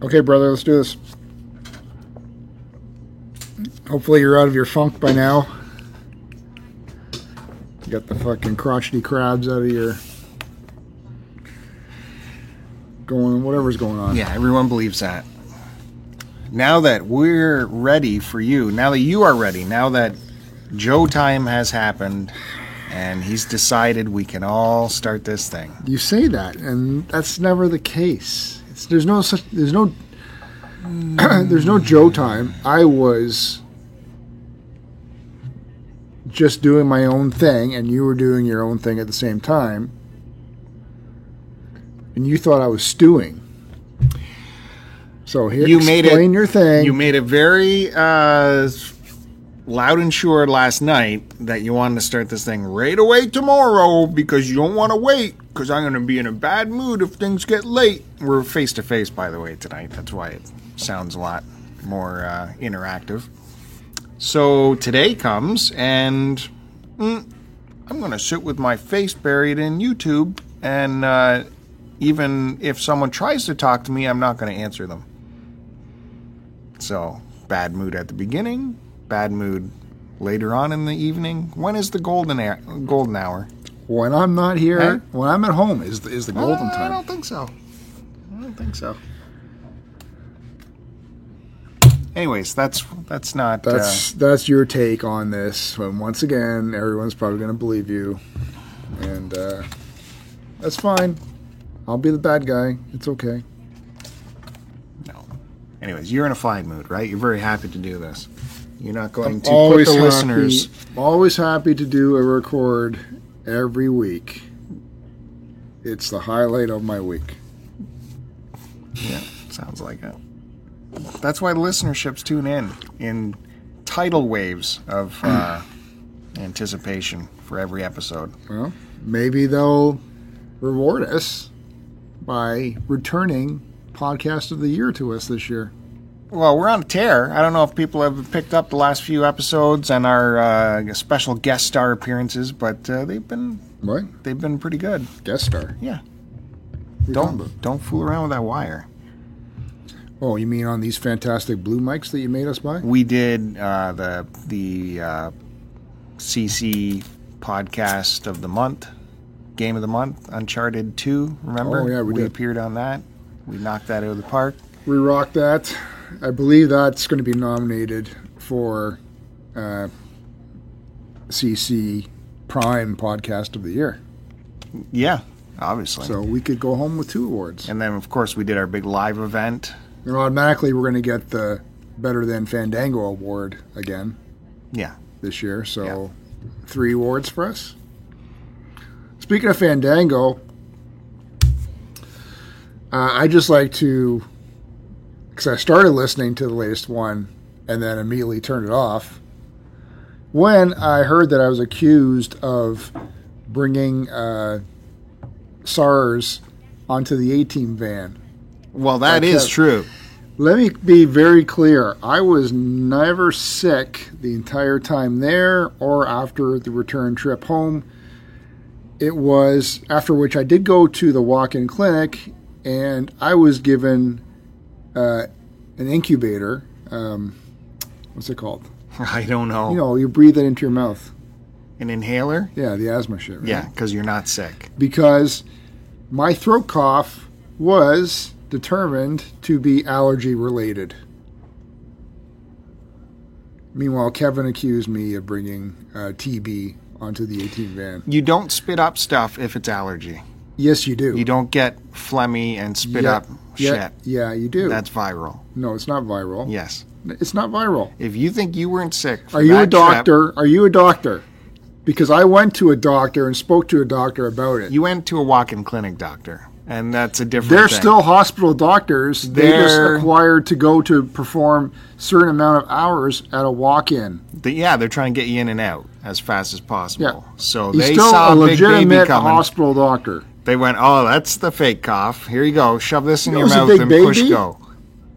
Okay, brother, let's do this. Hopefully you're out of your funk by now. You got the fucking crotchety crabs out of your... whatever's going on. Yeah, everyone believes that. Now that we're ready for you, now that you are ready, now that Joe time has happened, and he's decided we can all start this thing. You say that, and that's never the case. There's no there's no Joe time. I was just doing my own thing, and you were doing your own thing at the same time, and you thought I was stewing. So here, explain your thing. You made it very loud and sure last night that you wanted to start this thing right away tomorrow because you don't want to wait because I'm going to be in a bad mood if things get late. We're face-to-face, by the way, tonight. That's why it sounds a lot more interactive. So today comes, and I'm going to sit with my face buried in YouTube, and even if someone tries to talk to me, I'm not going to answer them. So, bad mood at the beginning, bad mood later on in the evening. When is the golden hour? When I'm not here, when I'm at home is the golden time. I don't think so. Anyways, that's not... That's your take on this. And once again, everyone's probably going to believe you. And that's fine. I'll be the bad guy. It's okay. No. Anyways, you're in a fine mood, right? You're very happy to do this. You're not going to put the listeners... Always happy to do a record every week. It's the highlight of my week. Yeah, sounds like it. That's why the listenerships tune in tidal waves of anticipation for every episode. Well, maybe they'll reward us by returning Podcast of the Year to us this year. Well, we're on a tear. I don't know if people have picked up the last few episodes and our special guest star appearances, but they've been pretty good. Guest star? Yeah. Don't fool around with that wire. Oh, you mean on these fantastic blue mics that you made us buy? We did the CC podcast of the month, game of the month, Uncharted 2, remember? Oh, yeah, we did. Appeared on that. We knocked that out of the park. We rocked that. I believe that's going to be nominated for CC Prime Podcast of the Year. Yeah, obviously. So we could go home with 2 awards. And then, of course, we did our big live event. And automatically, we're going to get the Better Than Fandango award again. Yeah. This year. So 3 awards for us. Speaking of Fandango, I just like to... Because I started listening to the latest one and then immediately turned it off when I heard that I was accused of bringing SARS onto the A-Team van. Well, that is true. Let me be very clear. I was never sick the entire time there or after the return trip home. It was after which I did go to the walk-in clinic and I was given... an incubator. What's it called? I don't know. You know, you breathe it into your mouth. An inhaler? Yeah, the asthma shit. Right? Yeah, because you're not sick. Because my throat cough was determined to be allergy related. Meanwhile, Kevin accused me of bringing TB onto the A-Team van. You don't spit up stuff if it's allergy. Yes, you do. You don't get phlegmy and spit up shit. Yeah, you do. That's viral. No, it's not viral. Yes. It's not viral. If you think you weren't sick Are you a doctor? Are you a doctor? Because I went to a doctor and spoke to a doctor about it. You went to a walk-in clinic doctor, and that's a different They're thing. still hospital doctors. They're just required to go to perform a certain amount of hours at a walk-in. They're trying to get you in and out as fast as possible. Yeah. So He's they still saw a Big Baby legitimate coming. hospital doctor. They went, oh, that's the fake cough. Here you go. Shove this in You your know, mouth Big and Baby? push go.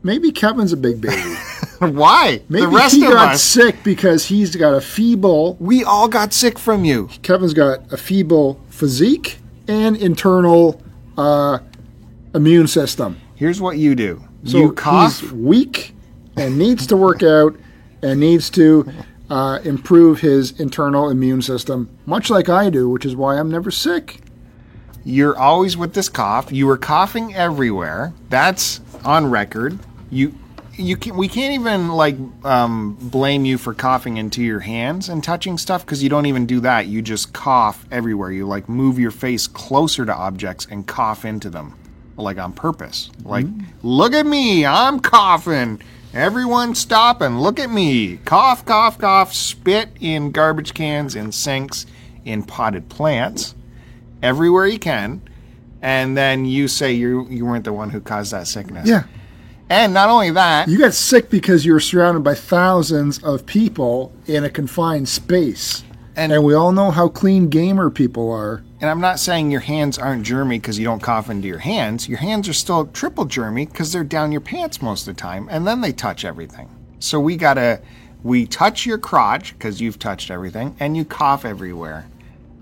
Maybe Kevin's a big baby. Why? Maybe the rest he of got us. sick because he's got a feeble... We all got sick from you. Kevin's got a feeble physique and internal immune system. Here's what you do. So you cough. he's weak and needs to work out and needs to improve his internal immune system, much like I do, which is why I'm never sick. You're always with this cough. You were coughing everywhere. That's on record. We can't even blame you for coughing into your hands and touching stuff because you don't even do that. You just cough everywhere. You move your face closer to objects and cough into them, on purpose. Look at me, I'm coughing. Everyone stop and look at me. Cough, cough, cough. Spit in garbage cans, in sinks, in potted plants, everywhere you can. And then you say you weren't the one who caused that sickness. Yeah. And not only that... You got sick because you were surrounded by thousands of people in a confined space. And we all know how clean gamer people are. And I'm not saying your hands aren't germy because you don't cough into your hands. Your hands are still triple germy because they're down your pants most of the time, and then they touch everything. So we touch your crotch because you've touched everything, and you cough everywhere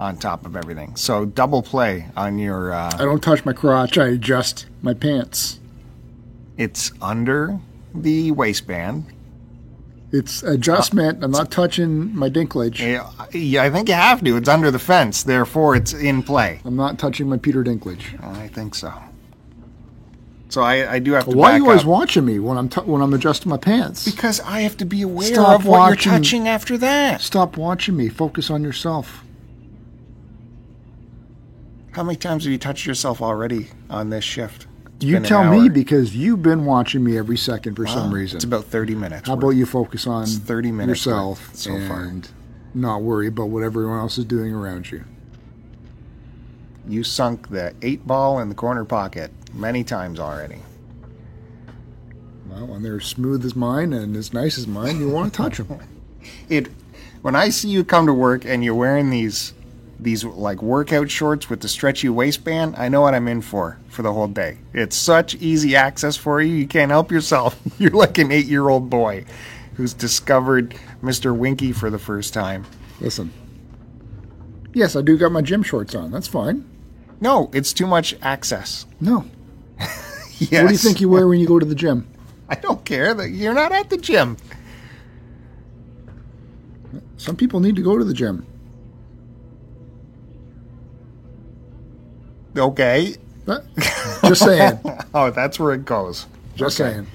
on top of everything. So double play on your... I don't touch my crotch, I adjust my pants. It's under the waistband. It's adjustment. I'm not touching my dinklage. Yeah, I think you have to. It's under the fence. Therefore, it's in play. I'm not touching my Peter Dinklage. I think so. So I do have to Why back are you always up. watching me when I'm adjusting my pants? Because I have to be aware Stop of what watching. you're touching after that. Stop watching me. Focus on yourself. How many times have you touched yourself already on this shift? You tell me because you've been watching me every second for some reason. It's about 30 minutes. How about you focus on 30 minutes yourself so far. and not worry about what everyone else is doing around you? You sunk the 8-ball in the corner pocket many times already. Well, when they're smooth as mine and as nice as mine, you want to touch them. When I see you come to work and you're wearing these workout shorts with the stretchy waistband, I know what I'm in for the whole day. It's such easy access for you. You can't help yourself. You're like an 8-year-old boy who's discovered Mr. Winky for the first time. Listen. Yes, I do got my gym shorts on. That's fine. No, it's too much access. No. Yes. What do you think you wear when you go to the gym? I don't care. You're not at the gym. Some people need to go to the gym. Okay. Just saying. Oh, that's where it goes. Just saying.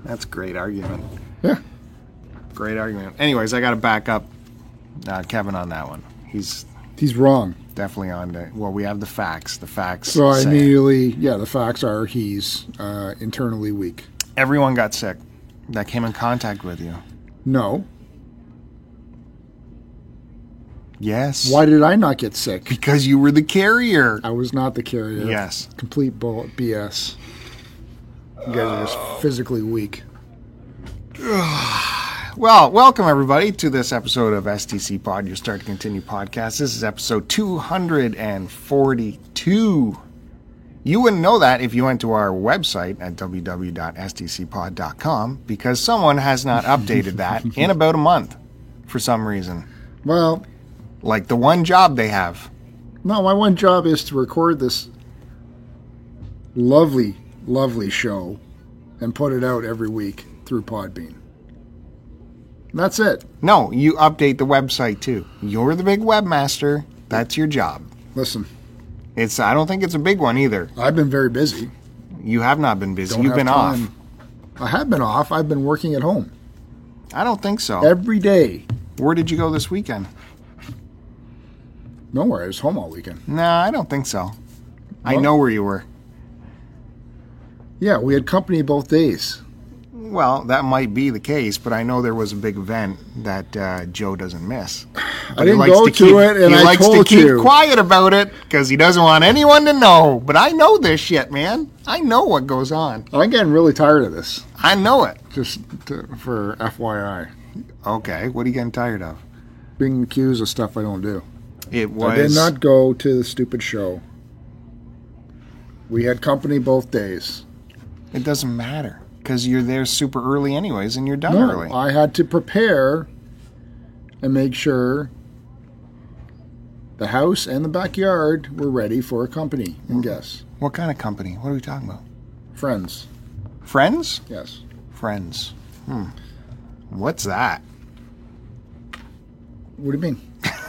That's a great argument. Yeah. Great argument. Anyways, I got to back up Kevin on that one. He's wrong. definitely on the... Well, we have the facts. The facts So I say immediately, the facts are he's internally weak. everyone got sick that came in contact with you. No. Yes. Why did I not get sick? Because you were the carrier. I was not the carrier. Yes. Complete BS. You guys are just physically weak. Well, welcome everybody to this episode of STC Pod, your Start to Continue podcast. This is episode 242. You wouldn't know that if you went to our website at www.stcpod.com because someone has not updated that in about a month for some reason. Well, Like the one job they have. no, my one job is to record this lovely, lovely show and put it out every week through Podbean. That's it. No, you update the website too. You're the big webmaster. That's your job. Listen, I don't think it's a big one either. I've been very busy. You have not been busy. Don't You've have been off. time. I have been off. I've been working at home I don't think so. every day. Where did you go this weekend? Nowhere. I was home all weekend. No, I don't think so. I What? know where you were. Yeah, we had company both days. Well, that might be the case, but I know there was a big event that Joe doesn't miss. I didn't go to it, and he I likes to told keep you. quiet about it because he doesn't want anyone to know. But I know this shit, man. I know what goes on. I'm getting really tired of this. I know it. Just for FYI, Okay, what are you getting tired of? being accused of stuff I don't do. It was. I did not go to the stupid show. We had company both days. It doesn't matter because you're there super early anyways, and you're done No, early. I had to prepare and make sure the house and the backyard were ready for a company and guests. What kind of company? What are we talking about? Friends. Friends? Yes. Friends. What's that? What do you mean?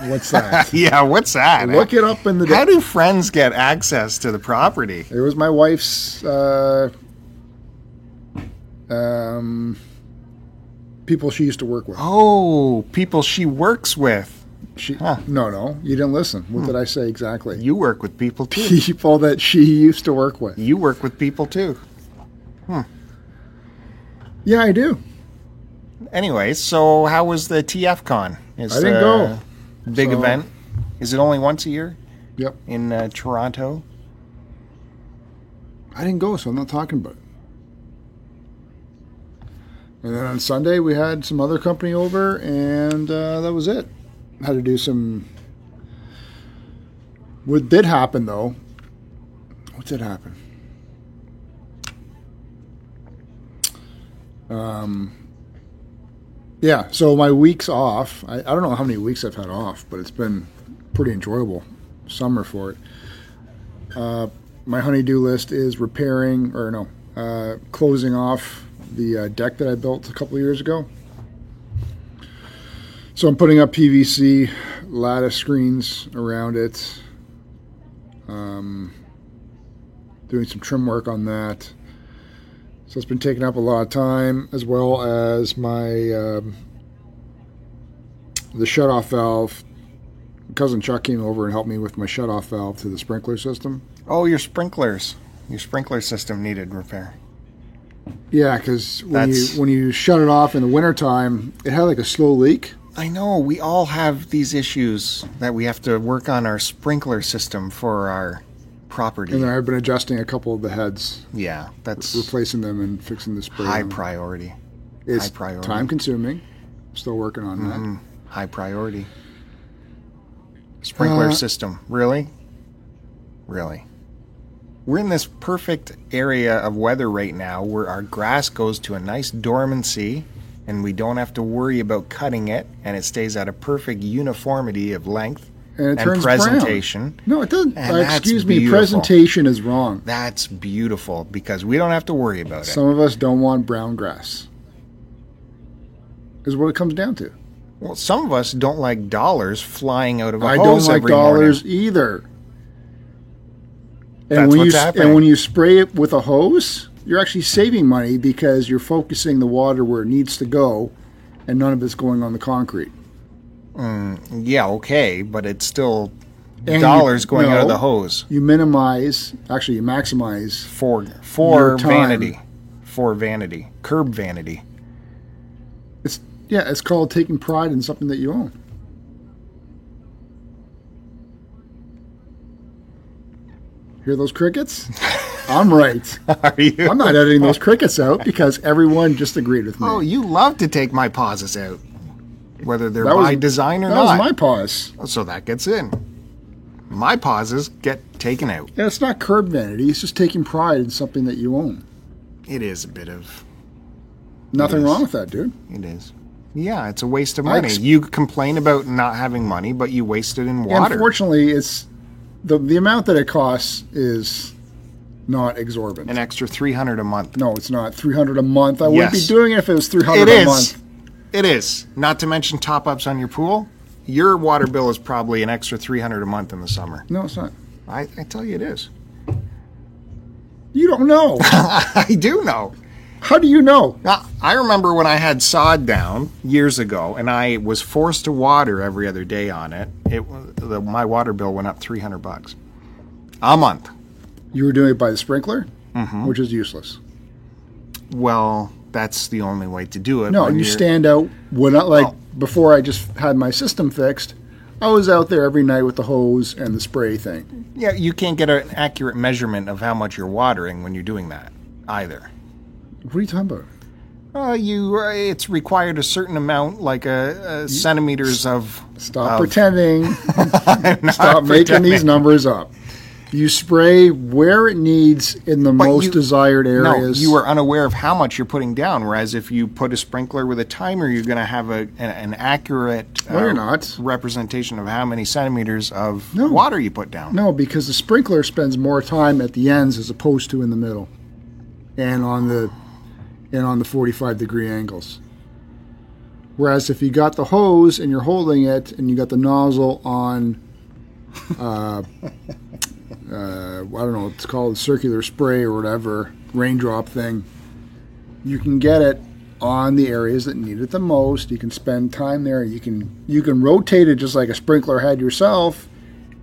What's that? Yeah, what's that? Look it up in the. How do friends get access to the property? It was my wife's people she used to work with. Oh, people she works with. No, you didn't listen. What did I say exactly? You work with people too. People that she used to work with. You work with people too. Yeah, I do. Anyway, so how was the TF Con? I didn't go. Big event. Is it only once a year? Yep. In Toronto? I didn't go, so I'm not talking about it. And then on Sunday, we had some other company over, and that was it. Had to do some... What did happen, though... What did happen? Yeah, so my weeks off, I don't know how many weeks I've had off, but it's been pretty enjoyable summer for it. My honey-do list is closing off the deck that I built a couple of years ago. So I'm putting up PVC lattice screens around it, doing some trim work on that. So it's been taking up a lot of time, as well as my the shutoff valve. Cousin Chuck came over and helped me with my shutoff valve to the sprinkler system. Oh, your sprinklers. Your sprinkler system needed repair. Yeah, because when you shut it off in the wintertime, it had like a slow leak. I know. We all have these issues that we have to work on our sprinkler system for our property. And then I've been adjusting a couple of the heads. Yeah, that's replacing them and fixing the spray. High priority. It's high priority. Time consuming. Still working on that. High priority. Sprinkler system. Really? Really? We're in this perfect area of weather right now where our grass goes to a nice dormancy and we don't have to worry about cutting it, and it stays at a perfect uniformity of length. And it turns presentation. Brown. No, it doesn't. Excuse me, beautiful. Presentation is wrong. That's beautiful because we don't have to worry about it. Some of us don't want brown grass. Is what it comes down to. Well, some of us don't like dollars flying out of a I hose don't like every dollars morning. either. And That's what's happening. when you spray it with a hose, you're actually saving money because you're focusing the water where it needs to go, and none of it's going on the concrete. Yeah, okay, but it's still dollars going out of the hose. You maximize for your time. vanity, curb vanity. It's called taking pride in something that you own. Hear those crickets? I'm right. Are you? I'm not editing those crickets out because everyone just agreed with me. Oh, you love to take my pauses out, whether they're by design or not. That was my pause. So that gets in. My pauses get taken out. Yeah, it's not curb vanity. It's just taking pride in something that you own. It is a bit of... Nothing wrong with that, dude. It is. Yeah, it's a waste of money. You complain about not having money, but you waste it in water. Unfortunately, it's the amount that it costs is not exorbitant. An extra $300 a month. No, it's not. $300 a month. I wouldn't be doing it if it was $300 a month. It is. Not to mention top-ups on your pool. Your water bill is probably an extra $300 a month in the summer. No, it's not. I tell you it is. You don't know. I do know. How do you know? I remember when I had sod down years ago, and I was forced to water every other day on it. My water bill went up $300 a month. You were doing it by the sprinkler, which is useless. Well, that's the only way to do it. No, you stand out. Before I just had my system fixed, I was out there every night with the hose and the spray thing. Yeah, you can't get an accurate measurement of how much you're watering when you're doing that either. What are you talking about? It's required a certain amount, like centimeters of... Stop pretending. Stop making these numbers up. You spray where it needs in the most desired areas. No, you are unaware of how much you're putting down, whereas if you put a sprinkler with a timer, you're going to have an accurate representation of how many centimeters of water you put down. No, because the sprinkler spends more time at the ends as opposed to in the middle. and on the 45-degree angles. Whereas if you got the hose and you're holding it and you got the nozzle on, I don't know what it's called, circular spray or whatever, raindrop thing, you can get it on the areas that need it the most. You can spend time there. You can rotate it just like a sprinkler head yourself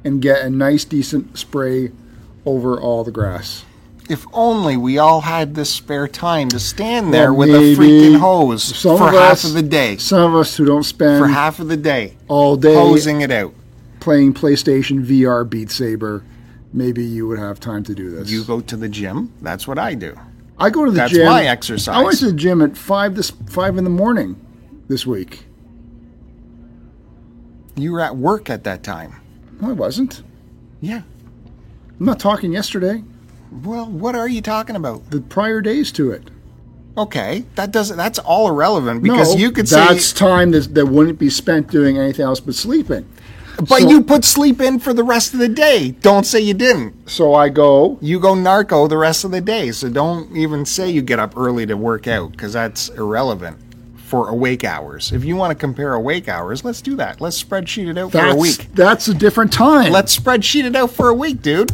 and get a nice, decent spray over all the grass. If only we all had this spare time to stand there Well, with a maybe freaking hose some for of half us- of the day. Some of us who don't spend For half of the day. all day Hosing it out. playing PlayStation VR Beat Saber, maybe you would have time to do this. You go to the gym. That's what I do. I go to the That's gym. my exercise. I went to the gym at 5 in the morning this week. You were at work at that time. No, I wasn't. Yeah. I'm not talking yesterday. Well, what are you talking about? The prior days to it. Okay, that's all irrelevant because No, you could that's say, time that wouldn't be spent doing anything else but sleeping. but so- you put sleep in for the rest of the day. Don't say you didn't. So I go. You go narco the rest of the day. So don't even say you get up early to work out because that's irrelevant for awake hours. If you want to compare awake hours, let's do that. Let's spreadsheet it out for a week. That's a different time. Let's spreadsheet it out for a week, dude.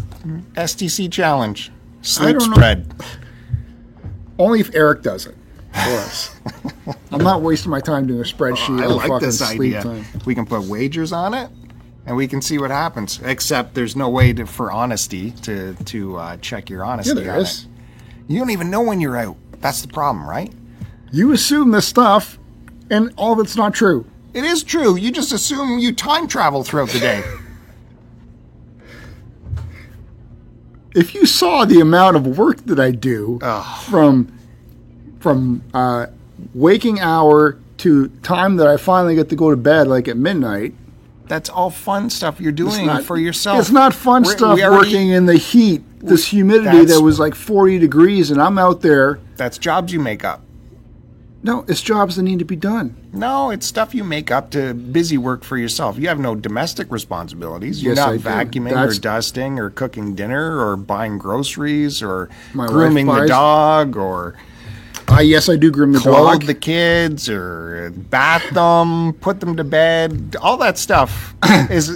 STC challenge. Sleep don't know. spread. Only if Eric does it for us. I'm not wasting my time doing a spreadsheet I of like fucking this sleep idea. time. We can put wagers on it, and we can see what happens. Except there's no way for honesty to check your honesty. Yeah, there on is. it. You don't even know when you're out. That's the problem, right? You assume this stuff, and all of it's not true. It is true. You just assume you time travel throughout the day. If you saw the amount of work that I do from waking hour to time that I finally get to go to bed, like at midnight, That's all fun stuff you're doing not- for yourself. it's not fun stuff we already- working in the heat, this humidity That's- that was like 40 degrees, and I'm out there. That's jobs you make up. No, it's jobs that need to be done. No, it's stuff you make up to busy work for yourself. You have no domestic responsibilities. You're Yes, not I do. vacuuming That's- or dusting or cooking dinner or buying groceries or My wife grooming the buys- dog or Yes, I do groom the clothe dog. the kids or bath them, put them to bed. All that stuff is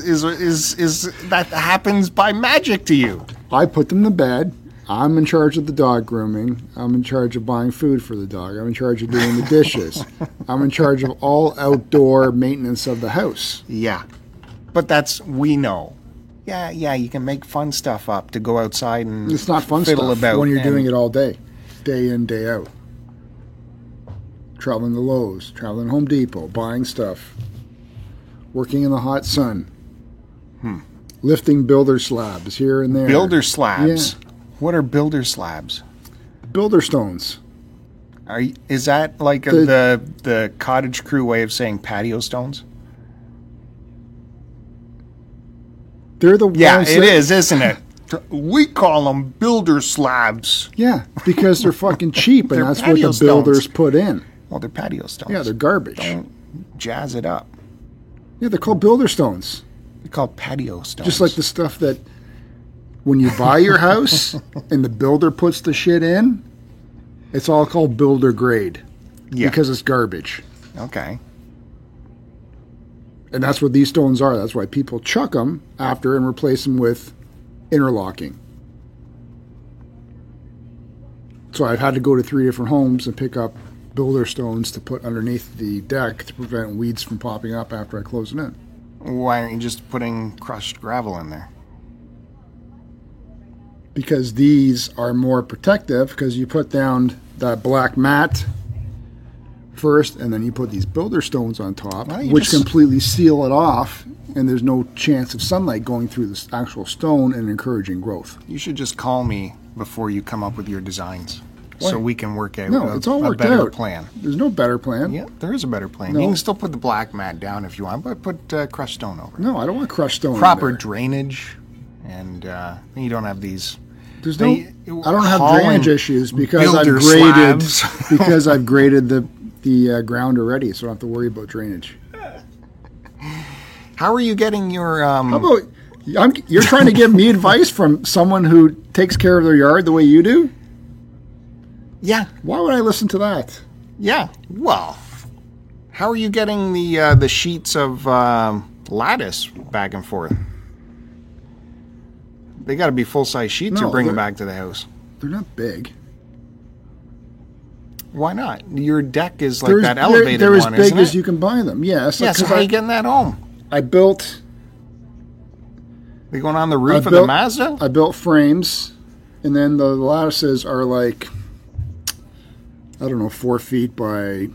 that happens by magic to you. I put them to bed. I'm in charge of the dog grooming. I'm in charge of buying food for the dog. I'm in charge of doing the dishes. I'm in charge of all outdoor maintenance of the house. Yeah. But we know. Yeah, you can make fun stuff up to go outside and It's not fun fiddle stuff about when you're and- doing it all day in, day out. Traveling to Lowe's, traveling to Home Depot, buying stuff, working in the hot sun, lifting builder slabs here and there. Builder slabs. Yeah. What are builder slabs? Builder stones. Is that like the cottage crew way of saying patio stones? They're the ones Yeah, it that- is, isn't it? We call them builder slabs. Yeah, because they're fucking cheap, and They're that's what patio the builders stones. put in. Well, they're patio stones. Yeah, they're garbage. Don't jazz it up. Yeah, they're called builder stones. They're called patio stones. Just like the stuff that when you buy your house and the builder puts the shit in, it's all called builder grade Yeah. because it's garbage. Okay. And that's what these stones are. That's why people chuck them after and replace them with interlocking. So I've had to go to 3 different homes and pick up builder stones to put underneath the deck to prevent weeds from popping up after I close it in. Why aren't you just putting crushed gravel in there? Because these are more protective because you put down that black mat first and then you put these builder stones on top, Why don't you which just- completely seal it off, and there's no chance of sunlight going through the actual stone and encouraging growth. You should just call me before you come up with your designs, Why? so we can work out No, it's all a worked better out. plan. There's no better plan. Yeah, there is a better plan. No. You can still put the black mat down if you want, but put crushed stone over it. No, I don't want crushed stone. in Proper there. drainage, and you don't have these. There's no. They- I don't have hauling drainage issues because I've builder graded slabs. because I've graded the ground already, so I don't have to worry about drainage. How are you getting your? How about you're trying to give me advice from someone who takes care of their yard the way you do? Yeah, Why would I listen to that? yeah. Well, how are you getting the sheets of lattice back and forth? They got to be full-size sheets No, you're bringing they're- back to the house. They're not big. Why not? Your deck is like that elevated they're as one, big isn't as it? you can buy them. Yes. Yeah, so because how are you getting that home? I built They going on the roof I of built- the Mazda? I built frames, and then the lattices are like, I don't know, 4 feet by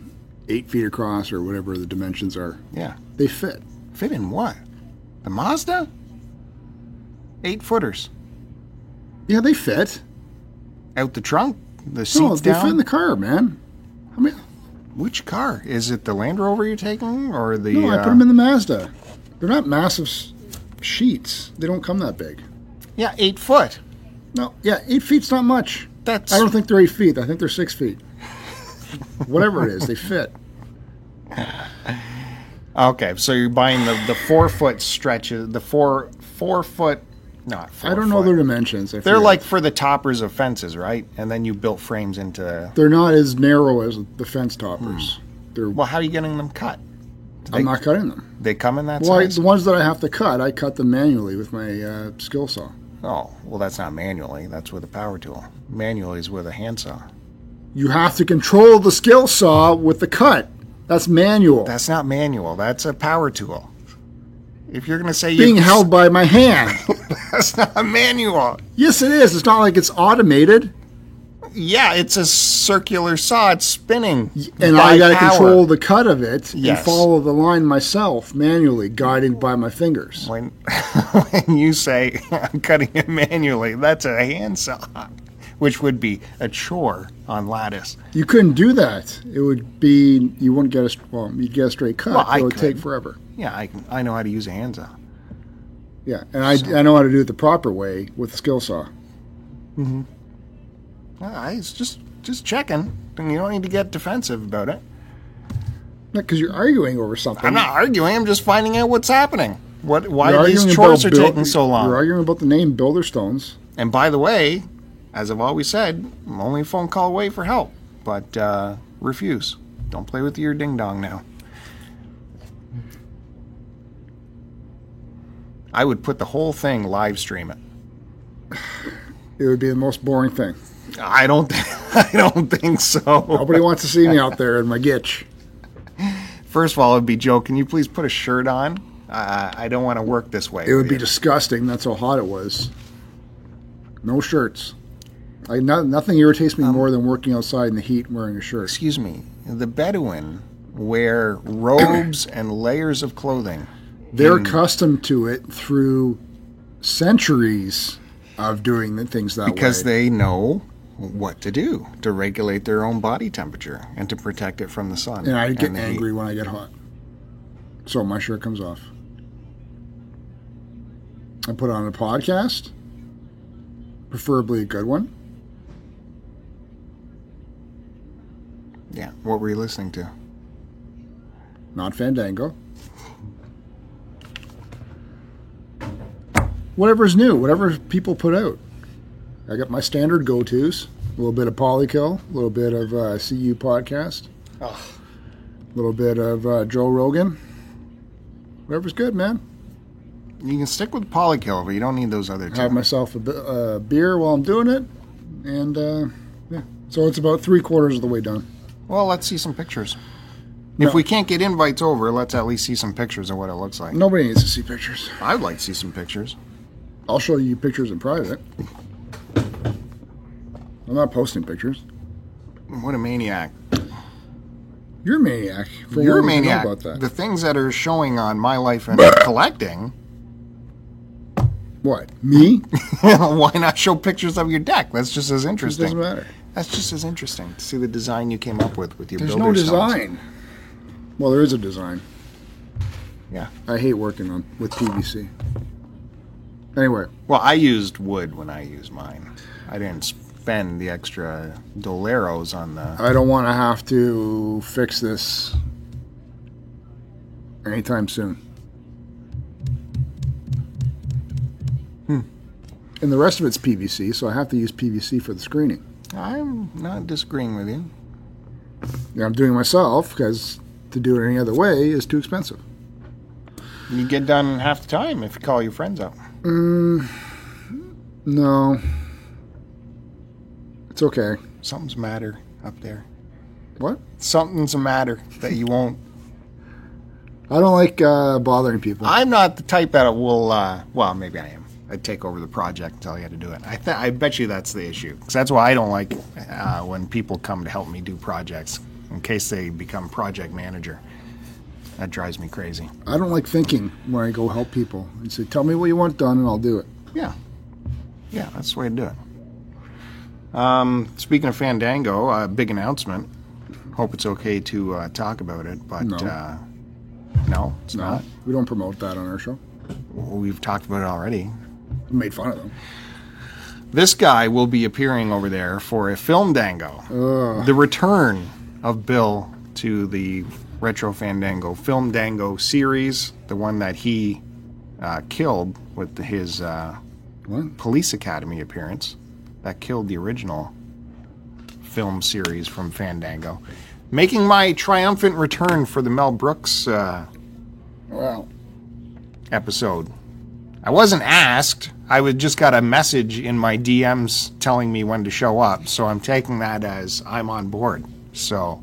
8 feet across or whatever the dimensions are. Yeah. They fit. Fit in what? The Mazda? 8-footers. Yeah, they fit. Out the trunk? The No, seats they down? fit in the car, man. I mean, Which car? Is it the Land Rover you're taking? Or the... no, I put them in the Mazda. They're not massive sheets. They don't come that big. Yeah, 8 foot. No, yeah, 8 feet's not much. That's... I don't think they're 8 feet. I think they're 6 feet. Whatever it is, they fit. Okay, so you're buying the 4-foot stretches, the 4 foot... Not 4 I don't know foot. their dimensions. They're like for the toppers of fences, right? And then you built frames into... They're not as narrow as the fence toppers. They're. Well, how are you getting them cut? I'm not cutting them. They come in that Well, size? the ones that I have to cut, I cut them manually with my skill saw. Oh, well, that's not manually. That's with a power tool. Manually is with a handsaw. You have to control the skill saw with the cut. That's manual. That's not manual. That's a power tool. If you're going to say being held by my hand. that's not manual. Yes, it is. It's not like it's automated. Yeah, it's a circular saw. It's spinning. And by I got to power. control the cut of it Yes. and follow the line myself manually, guided by my fingers. When, when you say I'm cutting it manually, that's a handsaw, which would be a chore on lattice. You couldn't do that. It would be, you wouldn't get you'd get a straight cut. Well, I it would could. take forever. Yeah, I know how to use a handsaw. Yeah, and I know how to do it the proper way with the skill saw. It's just checking. And you don't need to get defensive about it. Because you're arguing over something. I'm not arguing. I'm just finding out what's happening. Why You're these arguing chores are about taking so long. You're arguing about the name Builderstones. And by the way, as I've always said, I'm only a phone call away for help. But refuse. Don't play with your ding dong now. I would put the whole thing live stream it. It would be the most boring thing. I don't think so. Nobody wants to see me out there in my gitch. First of all, it would be Joe, can you please put a shirt on? I don't want to work this way. It would with be you. disgusting. That's how hot it was. No shirts. Nothing irritates me more than working outside in the heat wearing a shirt. Excuse me. The Bedouin wear robes and layers of clothing. They're accustomed to it through centuries of doing the things that Because way. they know what to do to regulate their own body temperature and to protect it from the sun. And I get the heat. angry when I get hot. So my shirt comes off. I put on a podcast, preferably a good one. Yeah. What were you listening to? Not Fandango. Whatever's new, whatever people put out. I got my standard go-tos. A little bit of Polykill, a little bit of CU Podcast, a little bit of Joe Rogan. Whatever's good, man. You can stick with Polykill, but you don't need those other two. Have myself a beer while I'm doing it. And, yeah. So it's about 3/4 of the way done. Well, let's see some pictures. No. If we can't get invites over, let's at least see some pictures of what it looks like. Nobody needs to see pictures. I'd like to see some pictures. I'll show you pictures in private. I'm not posting pictures. What a maniac. You're a maniac. For You're a what you know maniac. about that. The things that are showing on My Life and Collecting, What? Me? why not show pictures of your deck? That's just as It interesting. doesn't matter. That's just as interesting to see the design you came up with your There's builder no stones. design. Well, there is a design. Yeah. I hate working with PVC. Anyway, Well, I used wood when I used mine. I didn't spend the extra doleros on the... I don't want to have to fix this anytime soon. And the rest of it's PVC, so I have to use PVC for the screening. I'm not disagreeing with you. Yeah, I'm doing it myself because to do it any other way is too expensive. You get done in half the time if you call your friends up. No. It's okay. Something's the matter up there. What? Something's the matter that you won't. I don't like bothering people. I'm not the type that will, well, maybe I am. I'd take over the project and tell you how to do it. I bet you that's the issue. Because that's why I don't like when people come to help me do projects, in case they become project manager. That drives me crazy. I don't like thinking when I go help people. You say, tell me what you want done and I'll do it. Yeah. Yeah, that's the way to do it. Speaking of Fandango, a big announcement. Hope it's okay to talk about it, but No. No, it's not. We don't promote that on our show. We've talked about it already. We made fun of them. This guy will be appearing over there for a Film Dango. The return of Bill to the Retro Fandango Film Dango series, the one that he killed with his Police Academy appearance, that killed the original film series from Fandango. Making my triumphant return for the Mel Brooks episode. I wasn't asked. I just got a message in my DMs telling me when to show up, so I'm taking that as I'm on board. So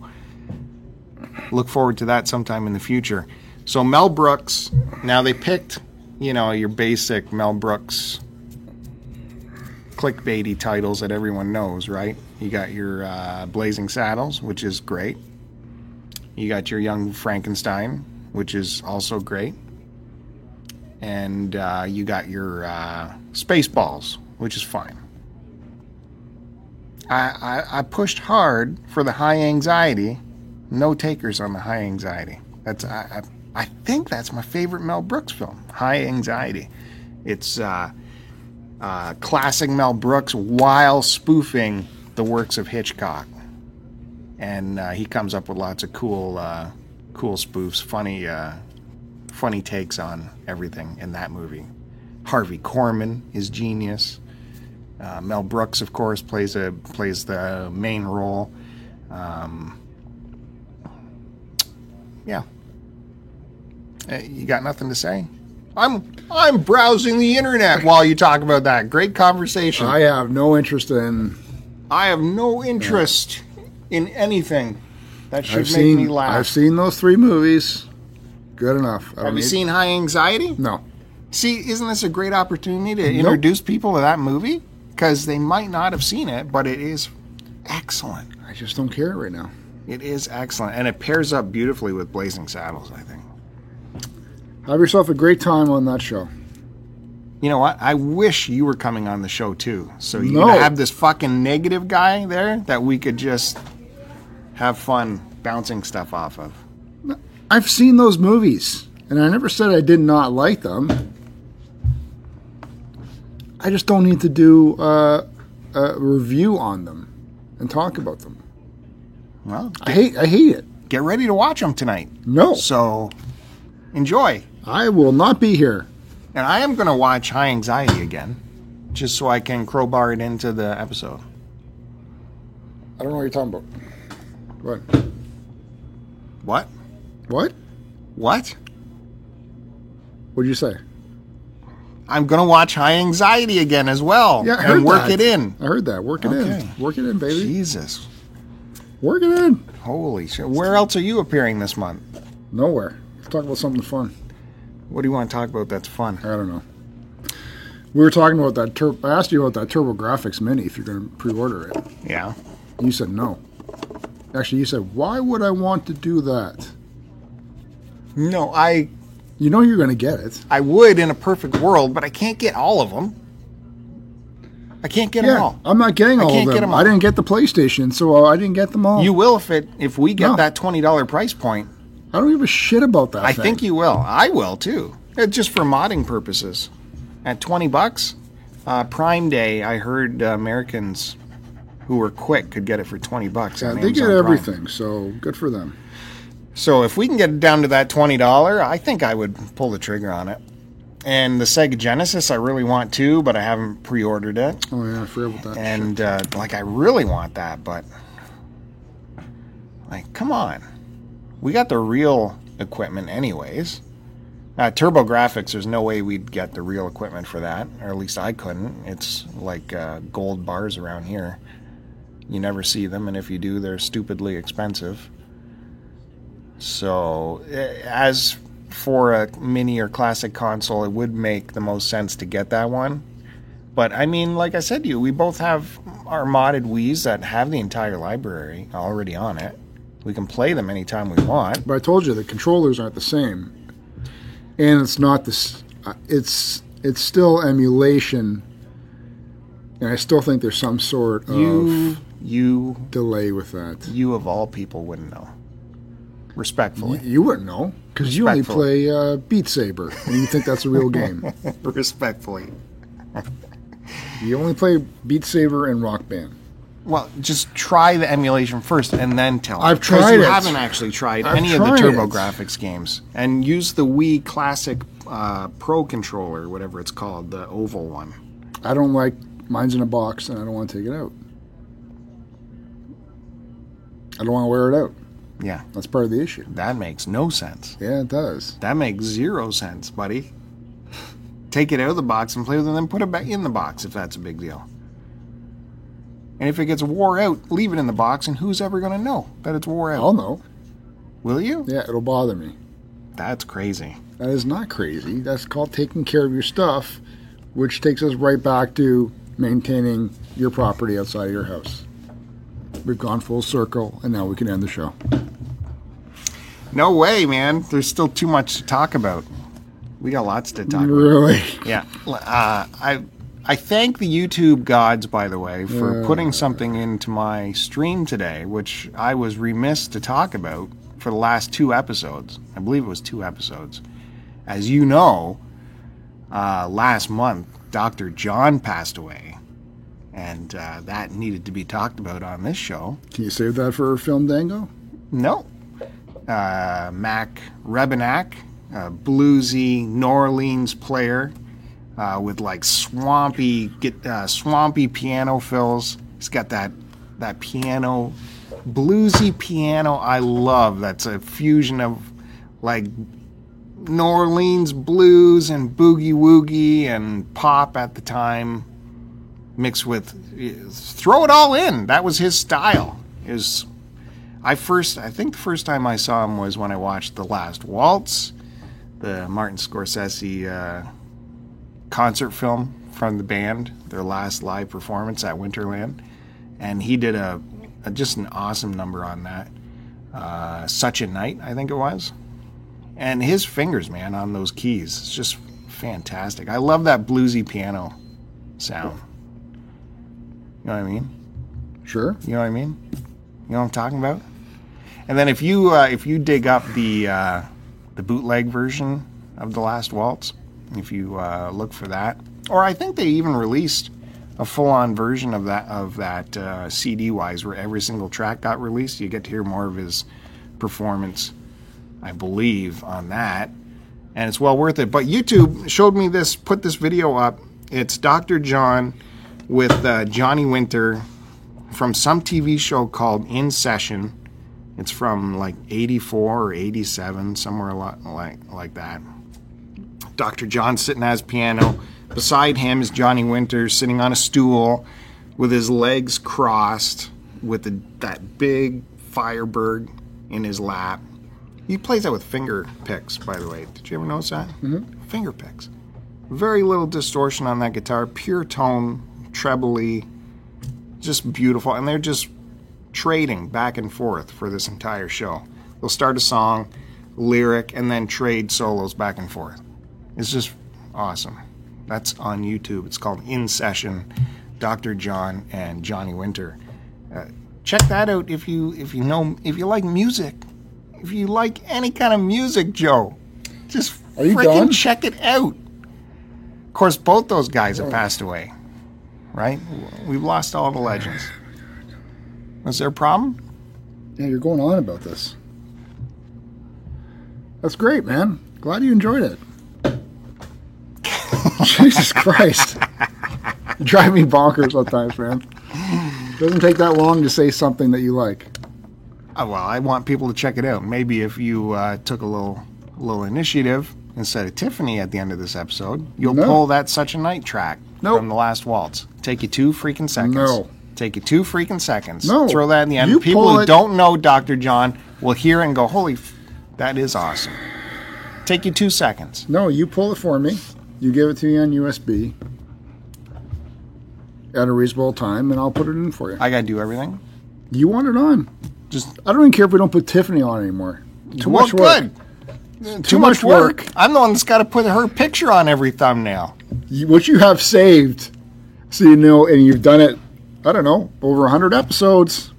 look forward to that sometime in the future. So Mel Brooks, now they picked, your basic Mel Brooks clickbaity titles that everyone knows, right? You got your Blazing Saddles, which is great. You got your Young Frankenstein, which is also great. And you got your Spaceballs, which is fine. I pushed hard for the High Anxiety. No takers on the High Anxiety. I think that's my favorite Mel Brooks film, High Anxiety. It's classic Mel Brooks while spoofing the works of Hitchcock. And he comes up with lots of cool spoofs, funny takes on everything in that movie. Harvey Korman is genius. Mel Brooks, of course, plays the main role. Yeah. You got nothing to say? I'm browsing the internet while you talk about that. Great conversation. I have no interest in... I have no interest in anything that should make me laugh. I've seen those 3 movies. Good enough. Have you seen High Anxiety? No. See, isn't this a great opportunity to introduce people to that movie? Because they might not have seen it, but it is excellent. I just don't care right now. It is excellent. And it pairs up beautifully with Blazing Saddles, I think. Have yourself a great time on that show. You know what? I wish you were coming on the show, too. So you have this fucking negative guy there that we could just have fun bouncing stuff off of. I've seen those movies, and I never said I did not like them. I just don't need to do a review on them and talk about them. Well, I hate it. Get ready to watch them tonight. No. So enjoy. I will not be here. And I am going to watch High Anxiety again, just so I can crowbar it into the episode. I don't know what you're talking about. What? What? What? What? What'd you say? I'm going to watch High Anxiety again as well. Yeah, I heard and work that. it in. I heard that. Work it in. Work it in, baby. Jesus. Work it in. Holy shit. Where else are you appearing this month? Nowhere. Let's talk about something fun. What do you want to talk about that's fun? I don't know. We were talking about that. I asked you about that TurboGrafx Mini if you're going to pre-order it. Yeah. You said no. Actually, you said, why would I want to do that? No, You know you're going to get it. I would in a perfect world, but I can't get all of them. I can't get them all. I'm not getting all of can't them. get them all. I didn't get the PlayStation, so I didn't get them all. You will if we get No. that $20 price point. I don't give a shit about that I thing. think you will. I will too. Just for modding purposes. At $20, Prime Day, I heard Americans who were quick could get it for $20. Yeah, on they get Amazon Prime. everything, so good for them. So if we can get it down to that $20, I think I would pull the trigger on it. And the Sega Genesis I really want too, but I haven't pre-ordered it. Oh yeah, I forgot about that. And I really want that, but come on. We got the real equipment anyways. TurboGrafx, there's no way we'd get the real equipment for that, or at least I couldn't. It's like gold bars around here. You never see them, and if you do, they're stupidly expensive. So, as for a mini or classic console, it would make the most sense to get that one. But, I mean, like I said to you, we both have our modded Wiis that have the entire library already on it. We can play them anytime we want. But I told you, the controllers aren't the same. And it's not this. It's still emulation, and I still think there's some sort of delay with that. You of all people wouldn't know. Respectfully, you wouldn't know because you only play Beat Saber, and you think that's a real game. Respectfully, you only play Beat Saber and Rock Band. Well, just try the emulation first and then tell me. I've tried it. You haven't actually tried any of the TurboGrafx games. And use the Wii Classic Pro controller, whatever it's called, the oval one. I don't like, mine's in a box and I don't want to take it out. I don't want to wear it out. Yeah. That's part of the issue. That makes no sense. Yeah, it does. That makes 0 sense, buddy. Take it out of the box and play with it and then put it back in the box if that's a big deal. And if it gets wore out, leave it in the box, and who's ever going to know that it's wore out? I'll know. Will you? Yeah, it'll bother me. That's crazy. That is not crazy. That's called taking care of your stuff, which takes us right back to maintaining your property outside of your house. We've gone full circle, and now we can end the show. No way, man. There's still too much to talk about. We got lots to talk about. Really? Yeah. I thank the YouTube gods, by the way, for putting something into my stream today, which I was remiss to talk about for the last 2 episodes. I believe it was 2 episodes. As you know, last month, Dr. John passed away, and that needed to be talked about on this show. Can you save that for Film Dango? No. Mac Rebenak, a bluesy New Orleans player, with like swampy piano fills. He's got that piano, bluesy piano I love. That's a fusion of like New Orleans blues and boogie woogie and pop at the time, mixed with throw it all in. That was his style. I think the first time I saw him was when I watched The Last Waltz, the Martin Scorsese concert film from the band, their last live performance at Winterland, and he did just an awesome number on that. Such a Night, I think it was, and his fingers, man, on those keys, it's just fantastic. I love that bluesy piano sound. You know what I mean? Sure. You know what I mean? You know what I'm talking about? And then if you dig up the bootleg version of The Last Waltz, if you look for that, or I think they even released a full-on version of that CD-wise, where every single track got released. You get to hear more of his performance, I believe, on that, and it's well worth it. But YouTube showed me this, put this video up. It's Dr. John with Johnny Winter from some TV show called In Session. It's from like 84 or 87, somewhere like that. Dr. John sitting at his piano. Beside him is Johnny Winter sitting on a stool with his legs crossed with that big Firebird in his lap. He plays that with finger picks, by the way. Did you ever notice that? Mm-hmm. Finger picks. Very little distortion on that guitar. Pure tone, trebly, just beautiful. And they're just trading back and forth for this entire show. They'll start a song, lyric, and then trade solos back and forth. It's just awesome. That's on YouTube. It's called In Session, Dr. John and Johnny Winter. Check that out if you like music. If you like any kind of music, Joe, just freaking check it out. Of course, both those guys have passed away, right? We've lost all the legends. Was there a problem? Yeah, you're going on about this. That's great, man. Glad you enjoyed it. Jesus Christ. You drive me bonkers sometimes, man. It doesn't take that long to say something that you like. Oh, well, I want people to check it out. Maybe if you took a little initiative instead of Tiffany at the end of this episode, you'll pull that Such a Night track from The Last Waltz. Take you 2 freaking seconds. No. Take you 2 freaking seconds. No. Throw that in the end. You People pull who it. don't know Dr. John will hear and go, holy, that is awesome. Take you 2 seconds. No, you pull it for me. You give it to me on USB at a reasonable time, and I'll put it in for you. I got to do everything? You want it on. Just I don't even care if we don't put Tiffany on anymore. Too much work. Good. Too much work. I'm the one that's got to put her picture on every thumbnail. What you have saved, so you know, and you've done it, I don't know, over 100 episodes.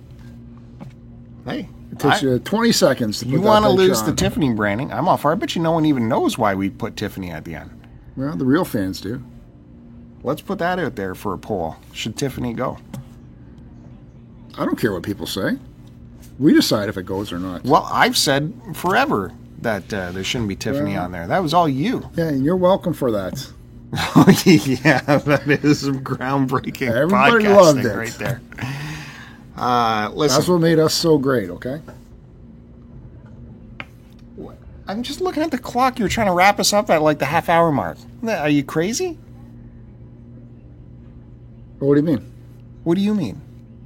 Hey. It takes you 20 seconds to put You that want to picture lose the on. Tiffany branding? I'm all for it. I bet you no one even knows why we put Tiffany at the end. Well, the real fans do. Let's put that out there for a poll. Should Tiffany go? I don't care what people say. We decide if it goes or not. Well, I've said forever that there shouldn't be Tiffany on there. That was all you. Yeah, and you're welcome for that. Yeah, that is some groundbreaking Everybody podcasting loved it. right there. Listen, That's what made us so great, okay? I'm just looking at the clock. You're trying to wrap us up at like the half-hour mark. Are you crazy? What do you mean? What do you mean?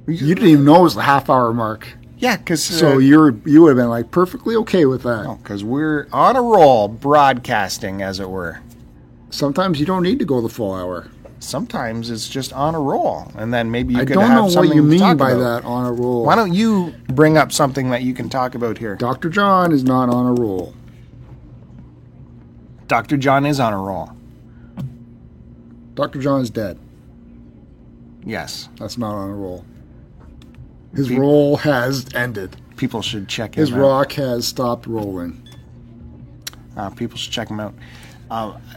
You didn't even know it was the half-hour mark. Yeah, because So you would have been like perfectly okay with that. because we're on a roll, broadcasting, as it were. Sometimes you don't need to go the full hour. Sometimes it's just on a roll, and then maybe you I could don't have know what something you to mean talk by about. that on a roll. Why don't you bring up something that you can talk about here? Dr. John is not on a roll. Dr. John is on a roll. Dr. John is dead. Yes. That's not on a roll. His roll has ended. People should check His him out. rock has stopped rolling. People should check him out.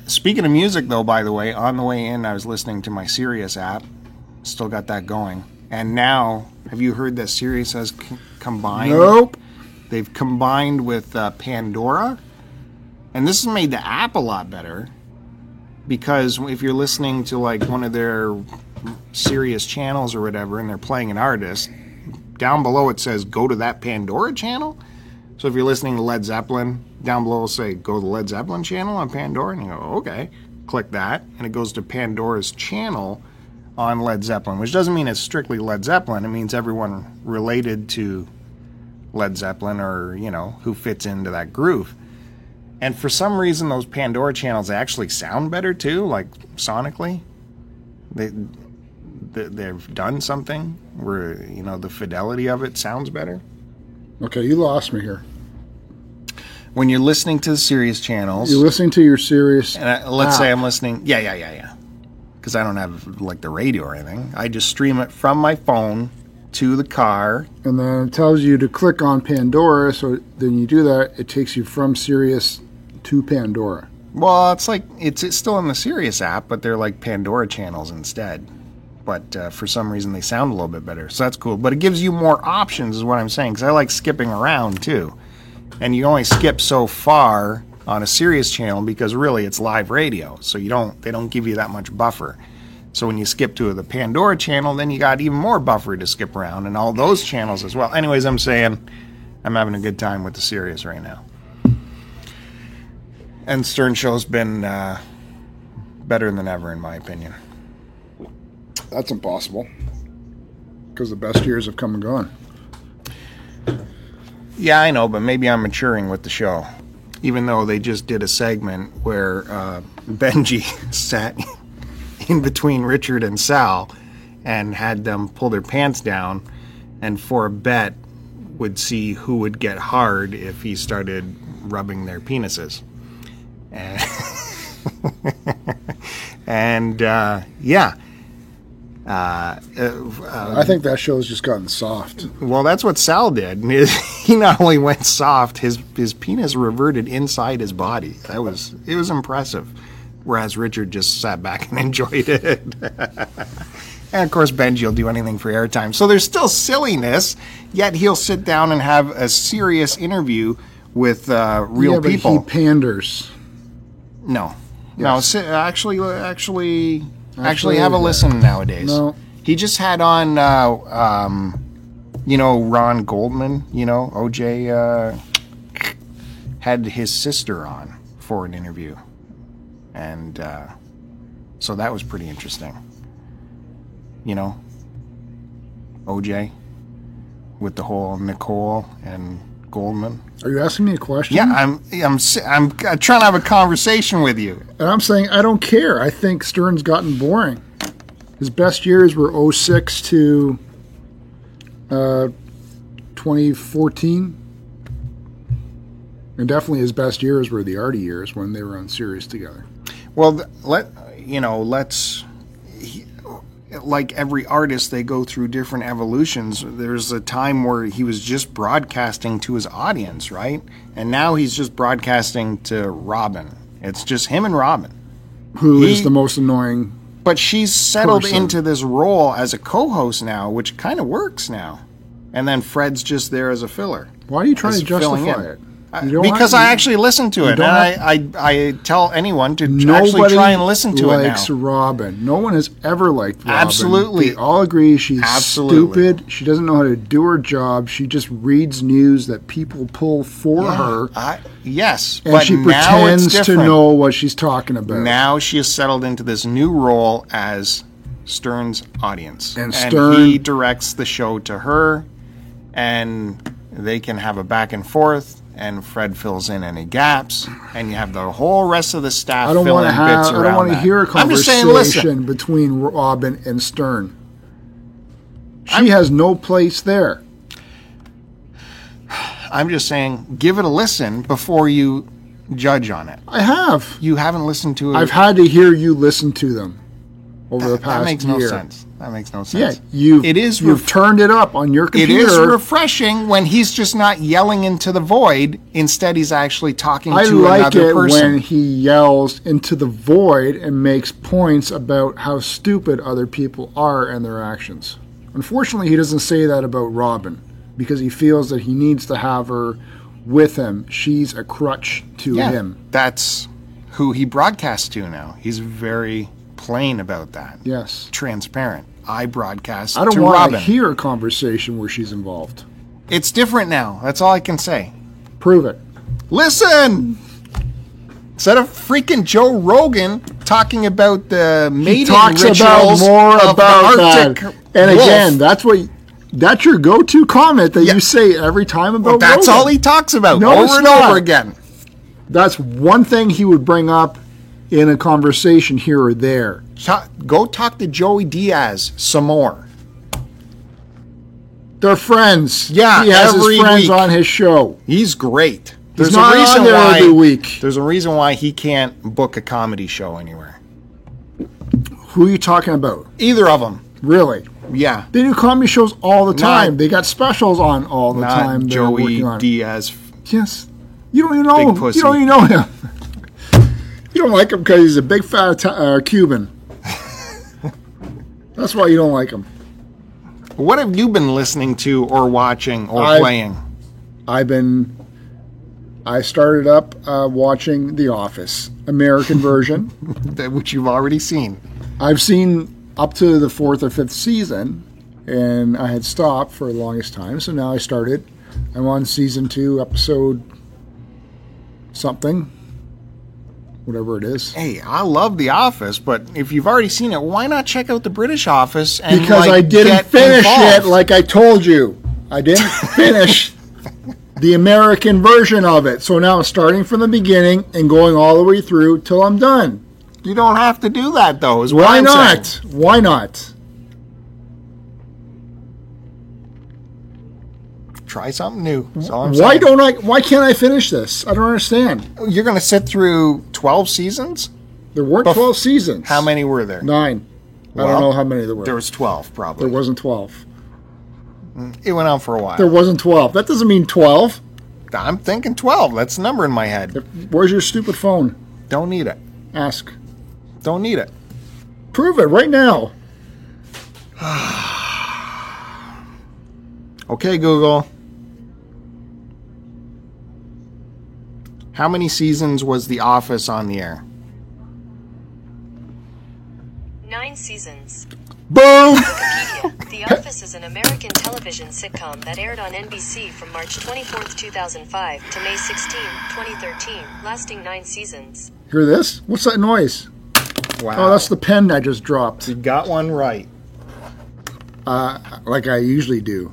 Speaking of music, though, by the way, on the way in, I was listening to my Sirius app. Still got that going. And now, have you heard that Sirius has combined? Nope. They've combined with Pandora. And this has made the app a lot better. Because if you're listening to like one of their Sirius channels or whatever, and they're playing an artist, down below it says, go to that Pandora channel. So if you're listening to Led Zeppelin, down below it'll say, go to the Led Zeppelin channel on Pandora. And you go, okay. Click that, and it goes to Pandora's channel on Led Zeppelin, which doesn't mean it's strictly Led Zeppelin. It means everyone related to Led Zeppelin or, you know, who fits into that groove. And for some reason, those Pandora channels actually sound better, too, like sonically. They've done something where, you know, the fidelity of it sounds better. Okay, you lost me here. When you're listening to the Sirius channels, You're listening to your Sirius. and let's app. say I'm listening, yeah. Because I don't have like the radio or anything. I just stream it from my phone to the car. And then it tells you to click on Pandora. So then you do that. It takes you from Sirius to Pandora. Well, it's like it's still in the Sirius app, but they're like Pandora channels instead. But for some reason, they sound a little bit better. So that's cool. But it gives you more options, is what I'm saying. Because I like skipping around too. And you only skip so far on a Sirius channel because really it's live radio. So they don't give you that much buffer. So when you skip to the Pandora channel, then you got even more buffer to skip around and all those channels as well. Anyways, I'm saying I'm having a good time with the Sirius right now. And Stern Show's been better than ever, in my opinion. That's impossible. Because the best years have come and gone. Yeah, I know, but maybe I'm maturing with the show. Even though they just did a segment where Benji sat in between Richard and Sal and had them pull their pants down, and for a bet would see who would get hard if he started rubbing their penises. And yeah. I think that show's just gotten soft. Well, that's what Sal did. He not only went soft, his penis reverted inside his body. It was impressive. Whereas Richard just sat back and enjoyed it. And of course, Benji will do anything for airtime. So there's still silliness, yet he'll sit down and have a serious interview with real Yeah, but people. he panders. No. No, Yes. actually have a listen nowadays. No. He just had on, Ron Goldman. OJ had his sister on for an interview, and so that was pretty interesting. OJ with the whole Nicole and Goldman. Are you asking me a question? Yeah, I'm trying to have a conversation with you. And I'm saying I don't care. I think Stern's gotten boring. His best years were 06 to 2014. And definitely his best years were the Artie years when they were on Sirius together. Well, like every artist, they go through different evolutions. There's a time where he was just broadcasting to his audience, right? And now he's just broadcasting to Robin. It's just him and Robin. Who is the most annoying? But she's settled person. into this role as a co-host now, which kind of works now. And then Fred's just there as a filler. Why are you trying As to filling justify in. it? Because I actually listen to it, and I tell anyone to actually try and listen to it now. likes Robin. No one has ever liked Robin. Absolutely. They all agree she's Absolutely. stupid. She doesn't know how to do her job. She just reads news that people pull for her. Yes, And but she now it's pretends to different. know what she's talking about. Now she has settled into this new role as Stern's audience. And Stern- he directs the show to her, and they can have a back and forth, and Fred fills in any gaps, and you have the whole rest of the staff I don't fill in want to bits around I don't want to that. hear a I'm just saying, conversation listen, between Robin and Stern. She has no place there. I'm just saying, give it a listen before you judge on it. I have. You haven't listened to it. I've had to hear you listen to them over the past That makes year. no sense. That makes no Yeah, sense. you've turned it up on your It computer. is refreshing when he's just not yelling into the void. Instead, he's actually talking I to like another it person. when he yells into the void and makes points about how stupid other people are and their actions. Unfortunately, he doesn't say that about Robin because he feels that he needs to have her with him. She's a crutch to him. That's who he broadcasts to now. He's very plain about that. Yes. Transparent. I broadcast I don't to want Robin. to hear a conversation where she's involved. It's different now. That's all I can say. Prove it. Listen! Instead of freaking Joe Rogan talking about the He mating talks about rituals more of about the Arctic that. And wolf. again, that's your go-to comment that Yeah. you say every time about Well, that's Rogan. all he talks about No, it's over and not. over again. That's one thing he would bring up in a conversation here or there. Go talk to Joey Diaz some more. They're friends. Yeah, he has every his friends week. on his show. He's great. He's not on there every week. There's a reason why he can't book a comedy show anywhere. Who are you talking about? Either of them. Really? Yeah. They do comedy shows all the time. Not- they got specials on all the time. Not They're Joey working on. Diaz. Yes. You don't even know Big him. pussy. You don't even know him. You don't like him because he's a big fat Cuban. That's why you don't like him. What have you been listening to or watching or playing? I started up watching The Office, American version. Which you've already seen. I've seen up to the 4th or 5th season, and I had stopped for the longest time, so now I started. I'm on season 2, episode something, whatever it is. Hey, I love The Office, but if you've already seen it, why not check out the British Office? And Because I didn't get finish involved? it like I told you. I didn't finish the American version of it. So now I'm starting from the beginning and going all the way through till I'm done. You don't have to do that, though. Is what Why I'm not? saying. Why not? Try something new. That's all I'm Why saying. why can't I finish this? I don't understand. You're going to sit through 12 seasons? There weren't 12 seasons. How many were there? 9. I Well, don't know how many there were. There was 12, There probably. wasn't 12. It went on for a while. There wasn't 12. That doesn't mean 12. I'm thinking 12. That's the number in my head. Where's your stupid phone? Don't need it. Ask. Don't need it. Prove it right now. Okay, Google. How many seasons was The Office on the air? seasons. Boom! Wikipedia. The Office is an American television sitcom that aired on NBC from March 24, 2005 to May 16, 2013, lasting 9 seasons. Hear this? What's that noise? Wow. Oh, that's the pen I just dropped. You got one right. Like I usually do.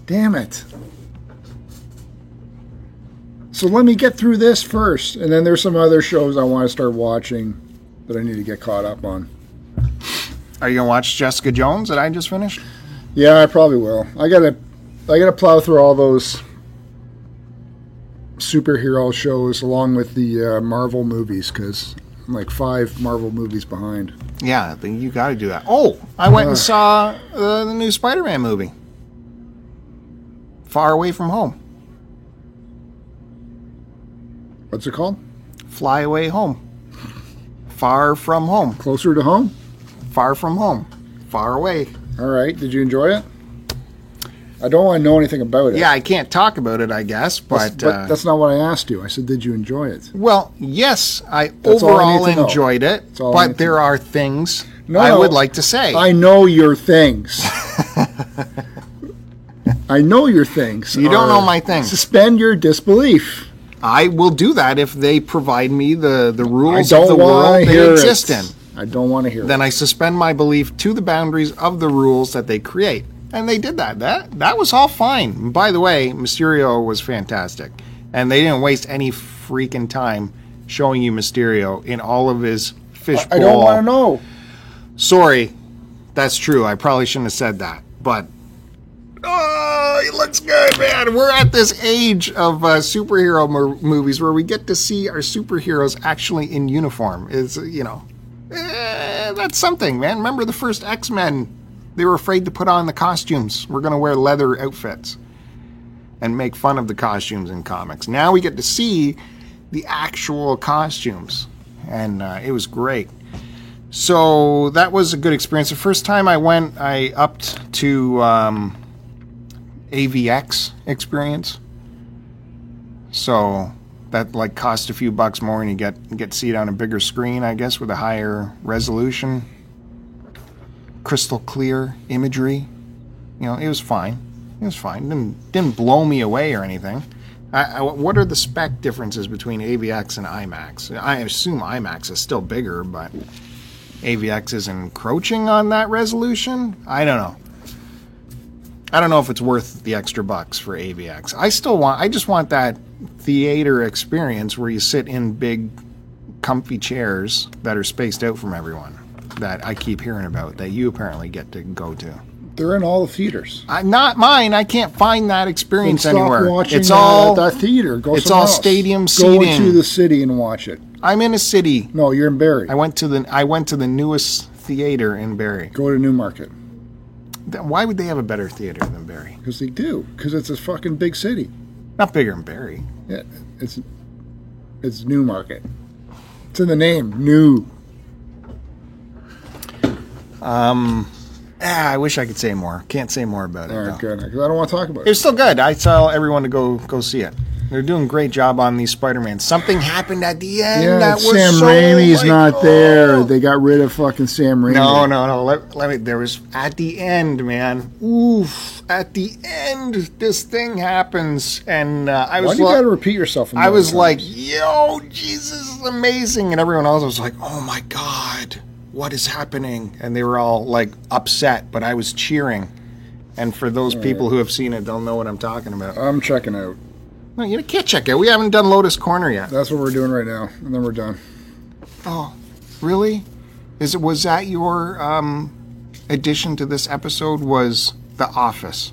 Damn it. So let me get through this first, and then there's some other shows I want to start watching that I need to get caught up on. Are you gonna watch Jessica Jones that I just finished? Yeah, I probably will. I gotta plow through all those superhero shows along with the Marvel movies, because I'm like 5 Marvel movies behind. Yeah, then you got to do that. Oh, I went and saw the new Spider-Man movie. Far Away From Home. What's it called? Fly Away Home. Far From Home. Closer to Home? Far From Home. Far Away. All right. Did you enjoy it? I don't want to know anything about it. Yeah, I can't talk about it, I guess, but that's not what I asked you. I said, did you enjoy it? well, yes, I That's all I overall need to know. enjoyed it, That's all I need but to there know. are things No, I would like to say. I know your things. I know your things. You don't are know my things. Suspend your disbelief. I will do that if they provide me the I rules of don't the want world to they hear exist it. in. I don't want to hear Then it. I suspend my belief to the boundaries of the rules that they create. And they did that. That was all fine. And by the way, Mysterio was fantastic. And they didn't waste any freaking time showing you Mysterio in all of his fishbowl. I don't want to know. Sorry, that's true. I probably shouldn't have said that. But, oh, he looks good, man. We're at this age of superhero movies where we get to see our superheroes actually in uniform. It's, that's something, man. Remember the first X-Men? They were afraid to put on the costumes. We're going to wear leather outfits and make fun of the costumes in comics. Now we get to see the actual costumes, and it was great. So that was a good experience. The first time I went, I upped to AVX experience. So that like cost a few bucks more, and you get to see it on a bigger screen, I guess, with a higher resolution, crystal clear imagery. It was fine. It was fine. Didn't blow me away or anything. What are the spec differences between AVX and IMAX? I assume IMAX is still bigger, but AVX is encroaching on that resolution? I don't know. I don't know if it's worth the extra bucks for AVX. I just want that theater experience where you sit in big, comfy chairs that are spaced out from everyone that I keep hearing about, that you apparently get to go to. They're in all the theaters. Not mine. I can't find that experience Then stop anywhere. watching It's all at that theater. Go it's somewhere all else. stadium Go seating. into the city and watch it. I'm in a city. No, you're in Barrie. I went to the newest theater in Barrie. Go to Newmarket. Why would they have a better theater than Barrie? Because they do. Because it's a fucking big city. Not bigger than Barrie. Yeah, it's Newmarket. It's in the name, New. I wish I could say more. Can't say more about it. All though. right, good. 'Cause I don't want to talk about It was it. still good. I tell everyone to go see it. They're doing a great job on these Spider-Man. Something happened at the end Yeah, that was Sam so Raimi's like, not oh. there. They got rid of fucking Sam Raimi. No. Let me. There was at the end, man. Oof! At the end, this thing happens, and I Why was. do you got to repeat yourself? I was like, "Yo, Jesus is amazing," and everyone else was like, "Oh my God, what is happening?" And they were all like upset, but I was cheering. And for those people who have seen it, they'll know what I'm talking about. I'm checking out. No, you can't check it. We haven't done Lotus Corner yet. That's what we're doing right now, and then we're done. Oh, really? Was that your addition to this episode? Was The Office?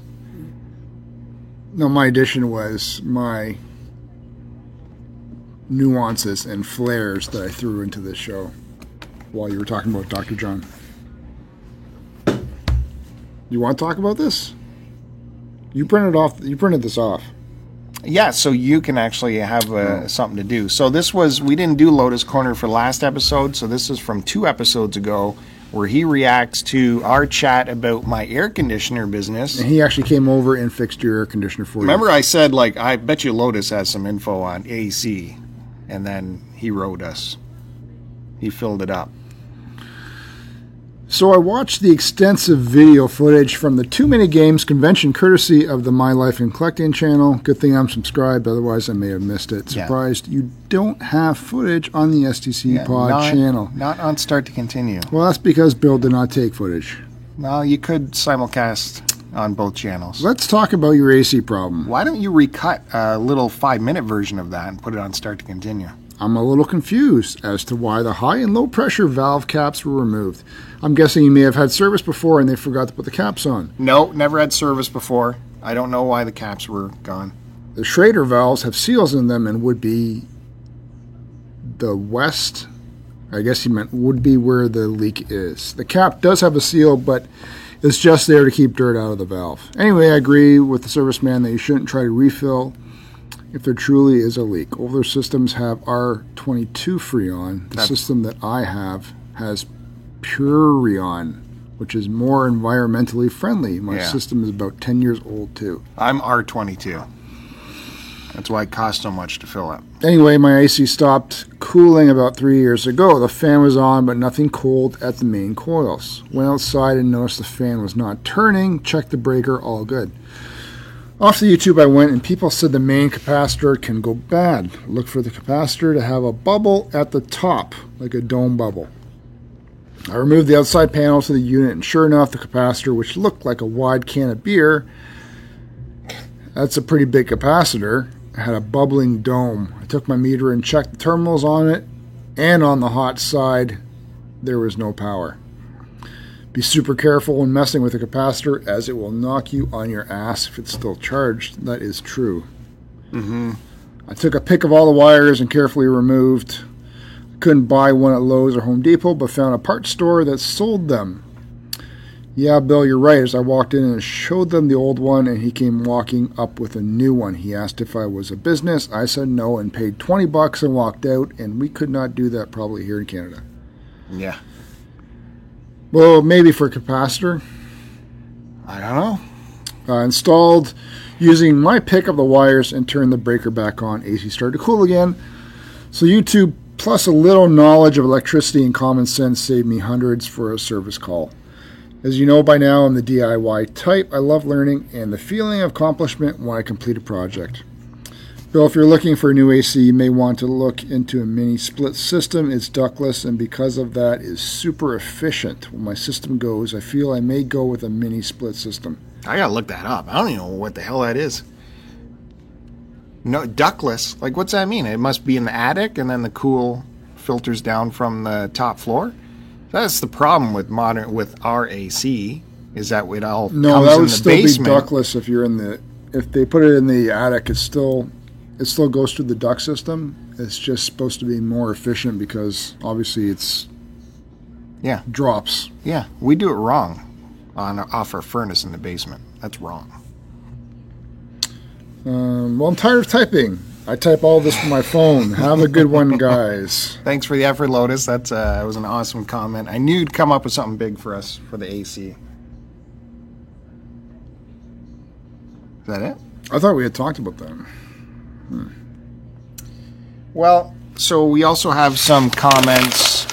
No, my addition was my nuances and flares that I threw into this show while you were talking about Dr. John. You want to talk about this? You printed this off. Yeah, so you can actually have something to do. So we didn't do Lotus Corner for last episode, so this is from 2 episodes ago, where he reacts to our chat about my air conditioner business. And he actually came over and fixed your air conditioner for Remember I said, like, I bet you Lotus has some info on AC, and then he wrote us. he filled it up. So I watched the extensive video footage from the Too Many Games convention courtesy of the My Life in Collecting channel. Good thing I'm subscribed, otherwise I may have missed it. Surprised you don't have footage on the STC Pod channel. Not on Start to Continue. Well, that's because Bill did not take footage. Well, you could simulcast on both channels. Let's talk about your AC problem. Why don't you recut a little 5-minute version of that and put it on Start to Continue? I'm a little confused as to why the high and low pressure valve caps were removed. I'm guessing you may have had service before and they forgot to put the caps on. No, never had service before. I don't know why the caps were gone. The Schrader valves have seals in them and would be the west. I guess he meant would be where the leak is. The cap does have a seal, but it's just there to keep dirt out of the valve. Anyway, I agree with the serviceman that you shouldn't try to refill if there truly is a leak. Older systems have R22 Freon. The system that I have has Purion, which is more environmentally friendly. My system is about 10 years old too. I'm R22. That's why it costs so much to fill up. Anyway, my AC stopped cooling about 3 years ago. The fan was on, but nothing cold at the main coils. Went outside and noticed the fan was not turning. Checked the breaker, all good. Off to YouTube I went, and people said the main capacitor can go bad. Look for the capacitor to have a bubble at the top, like a dome bubble. I removed the outside panel to the unit, and sure enough, the capacitor, which looked like a wide can of beer, that's a pretty big capacitor, had a bubbling dome. I took my meter and checked the terminals on it, and on the hot side, there was no power. Be super careful when messing with a capacitor, as it will knock you on your ass if it's still charged. That is true. I took a pick of all the wires and carefully removed. I couldn't buy one at Lowe's or Home Depot, but found a parts store that sold them. Yeah, Bill, you're right. As I walked in and showed them the old one, and he came walking up with a new one. He asked if I was a business. I said no and paid $20 and walked out, and we could not do that probably here in Canada. Yeah. Well, maybe for a capacitor. I don't know. Installed using my pick of the wires and turned the breaker back on. AC started to cool again. So YouTube plus a little knowledge of electricity and common sense saved me hundreds for a service call. As you know by now, I'm the DIY type. I love learning and the feeling of accomplishment when I complete a project. Bill, if you're looking for a new AC, you may want to look into a mini split system. It's ductless, and because of that, is super efficient. When my system goes, I feel I may go with a mini split system. I gotta look that up. I don't even know what the hell that is. No, ductless? Like, what's that mean? It must be in the attic, and then the cool filters down from the top floor? That's the problem with our AC, is that it all comes in the basement. No, that would still be ductless if you're in the... If they put it in the attic, it still goes through the duct system. It's just supposed to be more efficient because obviously it's drops. Yeah, we do it wrong off our furnace in the basement. That's wrong. Well, I'm tired of typing. I type all this from my phone. Have a good one, guys. Thanks for the effort, Lotus. That was an awesome comment. I knew you'd come up with something big for us for the AC. Is that it? I thought we had talked about that. Well, so we also have some comments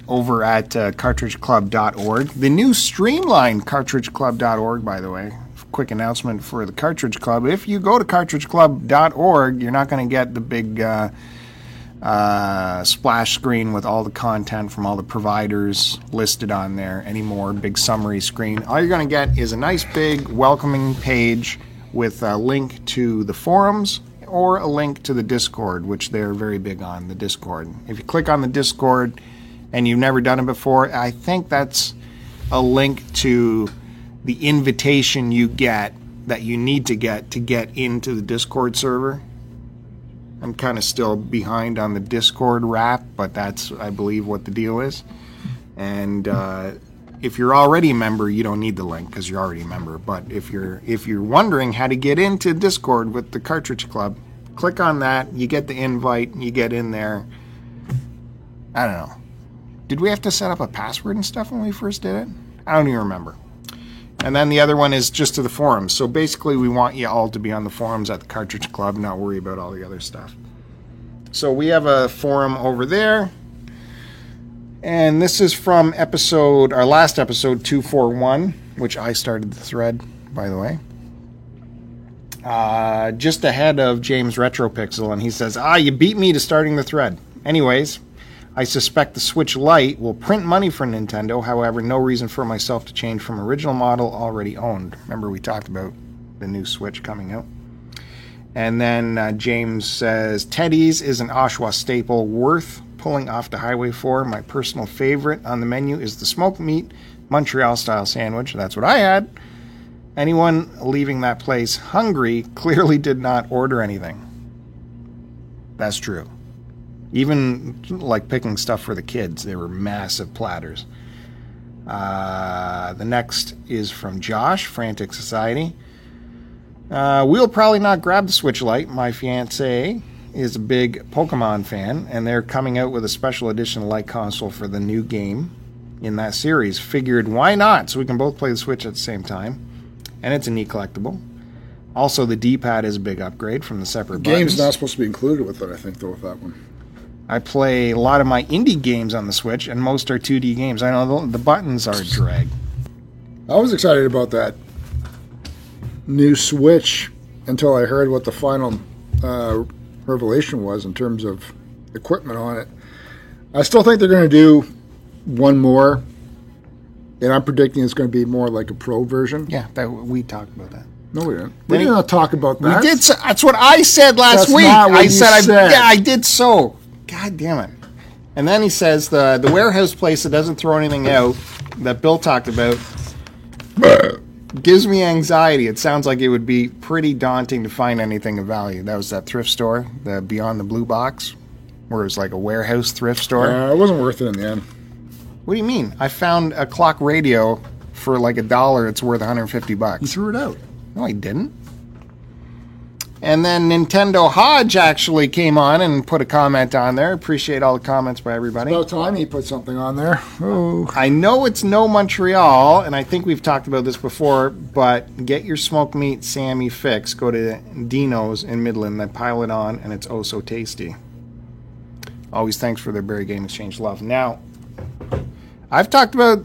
over at cartridgeclub.org. The new streamlined cartridgeclub.org, by the way. Quick announcement for the Cartridge Club. If you go to cartridgeclub.org, you're not going to get the big splash screen with all the content from all the providers listed on there anymore, big summary screen. All you're going to get is a nice big welcoming page with a link to the forums or a link to the Discord, which they're very big on, the Discord. If you click on the Discord and you've never done it before, I think that's a link to the invitation you get that you need to get into the Discord server. I'm kind of still behind on the Discord wrap, but that's, I believe, what the deal is. And if you're already a member, you don't need the link because you're already a member. But if you're wondering how to get into Discord with the Cartridge Club, click on that. You get the invite. You get in there. I don't know. Did we have to set up a password and stuff when we first did it? I don't even remember. And then the other one is just to the forums. So basically, we want you all to be on the forums at the Cartridge Club, not worry about all the other stuff. So we have a forum over there. And this is from our last episode 241, which I started the thread, by the way. Just ahead of James Retropixel, and he says, you beat me to starting the thread. Anyways, I suspect the Switch Lite will print money for Nintendo. However, no reason for myself to change from original model already owned. Remember we talked about the new Switch coming out. And then James says, Teddy's is an Oshawa staple worth pulling off the highway for. My personal favorite on the menu is the smoked meat Montreal-style sandwich. That's what I had. Anyone leaving that place hungry clearly did not order anything. That's true. Even like picking stuff for the kids, they were massive platters. The next is from Josh, Frantic Society. We'll probably not grab the Switch Lite. My fiance is a big Pokemon fan, and they're coming out with a special edition Lite console for the new game in that series. Figured, why not? So we can both play the Switch at the same time. And it's a neat collectible. Also, the D-pad is a big upgrade from the separate buttons. Game's not supposed to be included with it, I think, though, with that one. I play a lot of my indie games on the Switch, and most are 2D games. I know the buttons are a drag. I was excited about that new Switch until I heard what the final revelation was in terms of equipment on it. I still think they're going to do one more, and I'm predicting it's going to be more like a pro version. Yeah, we talked about that. No, we didn't. We did not talk about that. We did. That's what I said last week. I said. Yeah, I did so. God damn it. And then he says the warehouse place that doesn't throw anything out that Bill talked about gives me anxiety. It sounds like it would be pretty daunting to find anything of value. That was that thrift store, the Beyond the Blue Box, where it was like a warehouse thrift store. It wasn't worth it in the end. What do you mean? I found a clock radio for like $1. It's worth $150. You threw it out. No, I didn't. And then Nintendo Hodge actually came on and put a comment on there. Appreciate all the comments by everybody. It's about time he put something on there. Oh. I know it's no Montreal, and I think we've talked about this before, but get your smoked meat Sammy fix. Go to Dino's in Midland. They pile it on, and it's oh so tasty. Always thanks for their Berry Game Exchange love. Now, I've talked about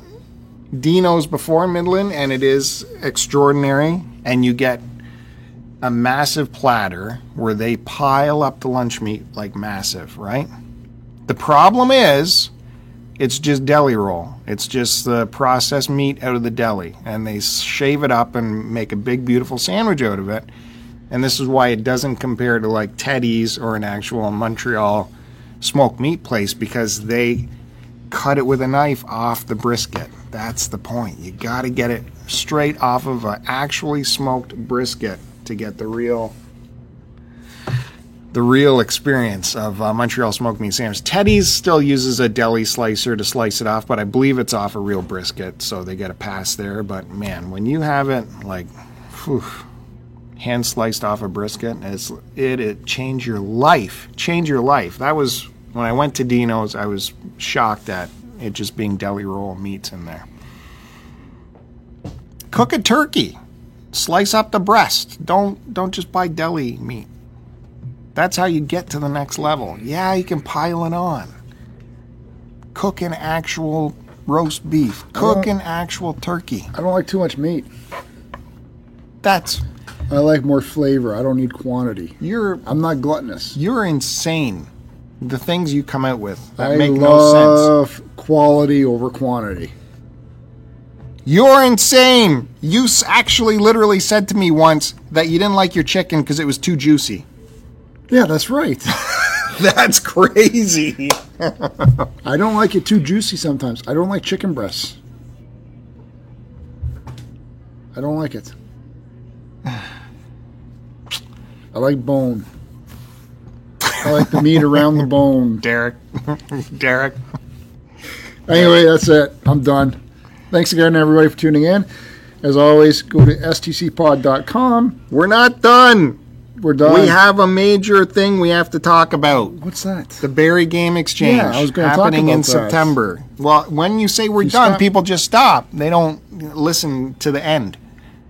Dino's before in Midland, and it is extraordinary, and you get a massive platter where they pile up the lunch meat like massive, right? The problem is it's just deli roll. It's just the processed meat out of the deli, and they shave it up and make a big beautiful sandwich out of it. And this is why it doesn't compare to like Teddy's or an actual Montreal smoked meat place, because they cut it with a knife off the brisket. That's the point. You got to get it straight off of an actually smoked brisket to get the real experience of Montreal smoked meat sandwich. Teddy's still uses a deli slicer to slice it off, but I believe it's off a real brisket, so they get a pass there. But man, when you have it like hand sliced off a brisket, it changed your life. Change your life. That was when I went to Dino's. I was shocked at it just being deli roll meats in there. Cook a turkey. Slice up the breast. Don't just buy deli meat. That's how you get to the next level. Yeah, you can pile it on. Cook an actual roast beef. Cook an actual turkey. I don't like too much meat. I like more flavor. I don't need quantity. I'm not gluttonous. You're insane. The things you come out with that make no sense. I love quality over quantity. You're insane. You actually literally said to me once that you didn't like your chicken because it was too juicy. Yeah, that's right. That's crazy. I don't like it too juicy sometimes. I don't like chicken breasts. I don't like it. I like bone. I like the meat around the bone. Derek. Anyway, that's it. I'm done. Thanks again, everybody, for tuning in. As always, go to stcpod.com. We're not done. We're done. We have a major thing we have to talk about. What's that? The Berry Game Exchange. Yeah, I was going to talk about happening in that. September. Well, when you say we're done, people just stop. They don't listen to the end.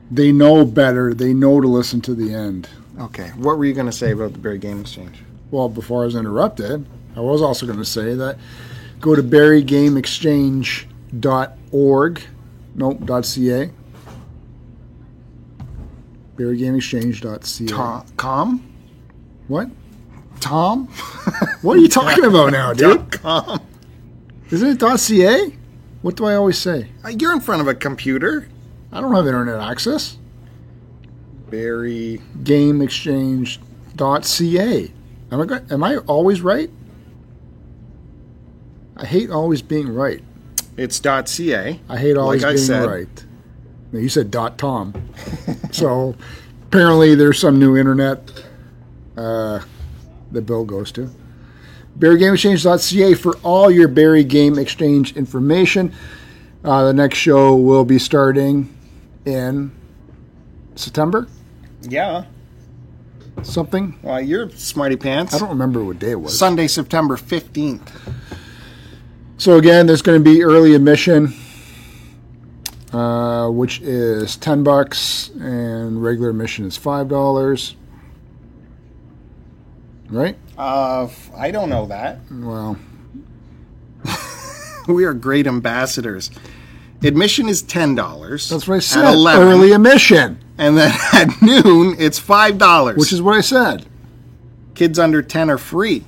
They know better. They know to listen to the end. Okay. What were you going to say about the Berry Game Exchange? Well, before I was interrupted, I was also going to say that go to berrygameexchange.org. Nope, .ca. berrygameexchange.ca. Com? What? Tom? What are you talking about now, dude? .com. Isn't it .ca? What do I always say? You're in front of a computer. I don't have internet access. Berry. Gameexchange.ca. Am I always right? I hate always being right. It's .ca. I hate always Like I being said. right. No, you said .com. So apparently there's some new internet that Bill goes to. BerryGameExchange.ca for all your Berry Game Exchange information. The next show will be starting in September? Yeah. Something? Well, you're smarty pants. I don't remember what day it was. Sunday, September 15th. So again, there's going to be early admission, which is $10, and regular admission is $5. Right? I don't know that. Well, We are great ambassadors. Admission is $10. that's what I said. At 11. Early admission, And then at noon, it's $5. which is what I said. Kids under 10 are free.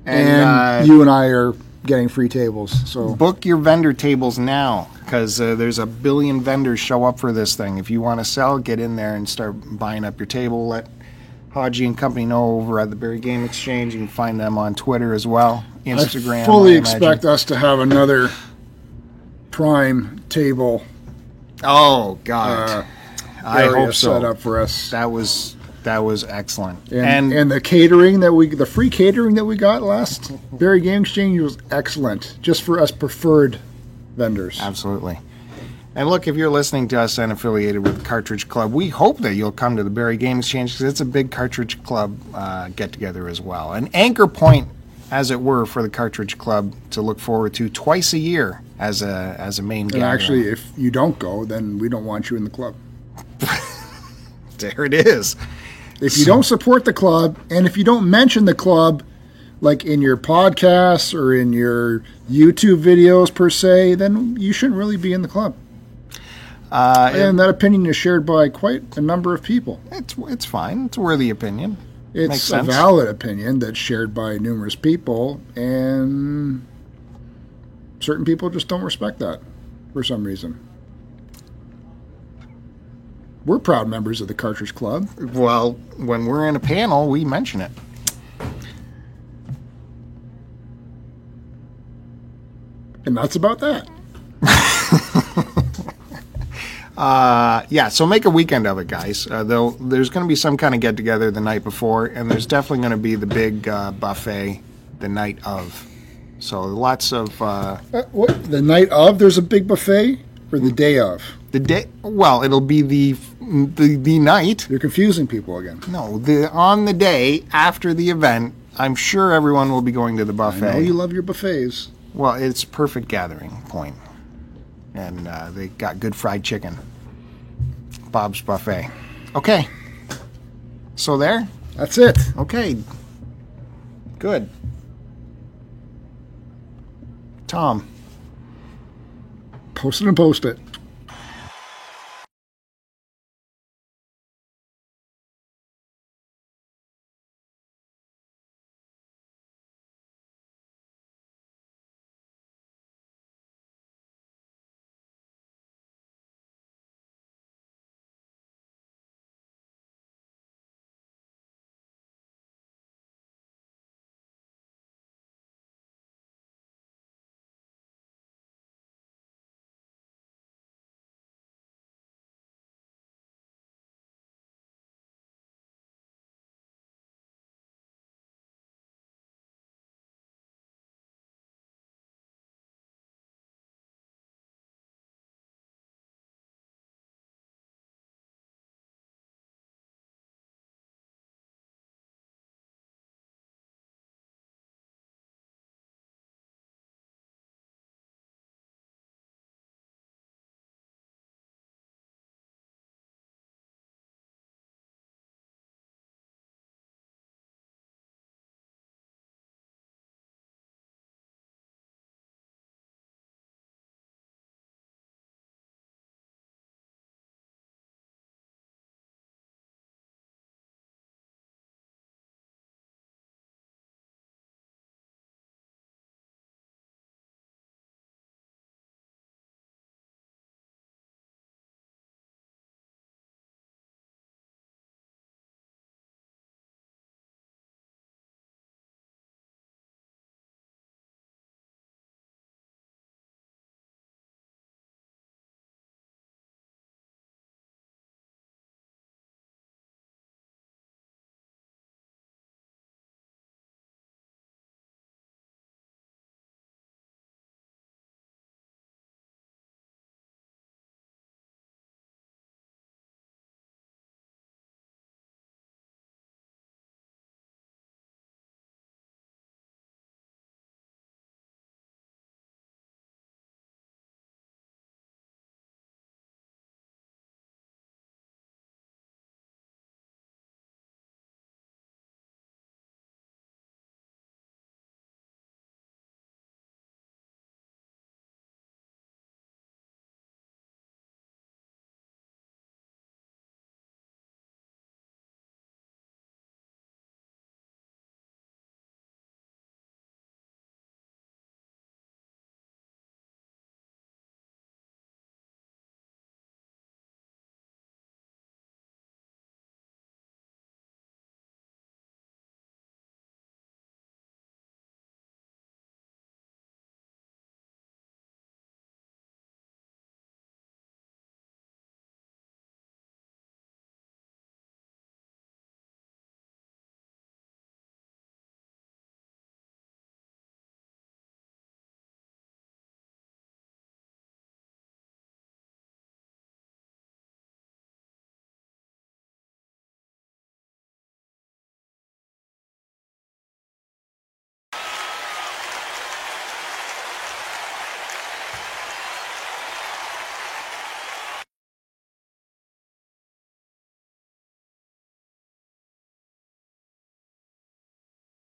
And you and I are getting free tables. So book your vendor tables now, because there's a billion vendors show up for this thing. If you want to sell, get in there and start buying up your table. Let Haji and company know over at the Berry Game Exchange. You can find them on Twitter as well, Instagram. I fully I imagine. expect us to have another prime table Oh God, I area hope so. set up for us. That was excellent. And the catering the free catering that we got last Berry Game Exchange was excellent, just for us preferred vendors. Absolutely. And look, if you're listening to us and affiliated with Cartridge Club, we hope that you'll come to the Berry Game Exchange, because it's a big Cartridge Club get-together as well. An anchor point, as it were, for the Cartridge Club to look forward to twice a year as a main And gathering. actually, if you don't go, then we don't want you in the club. There it is. If you don't support the club, and if you don't mention the club, like in your podcasts or in your YouTube videos per se, then you shouldn't really be in the club. And that opinion is shared by quite a number of people. It's fine. It's a worthy opinion. Makes It's a sense. valid opinion that's shared by numerous people, and certain people just don't respect that for some reason. We're proud members of the Cartridge Club. Well, when we're in a panel, we mention it. And that's about that. Yeah, so make a weekend of it, guys. There's going to be some kind of get-together the night before, and there's definitely going to be the big buffet the night of. So lots of... What, the night of there's a big buffet, or the day of? the day... Well, it'll be the night. You're confusing people again. No, on the day after the event, I'm sure everyone will be going to the I buffet. know you love your buffets. Well, it's a perfect gathering point. And they got good fried chicken. Bob's Buffet. Okay. So there? That's it. Okay. Good. Tom. Post it and post it.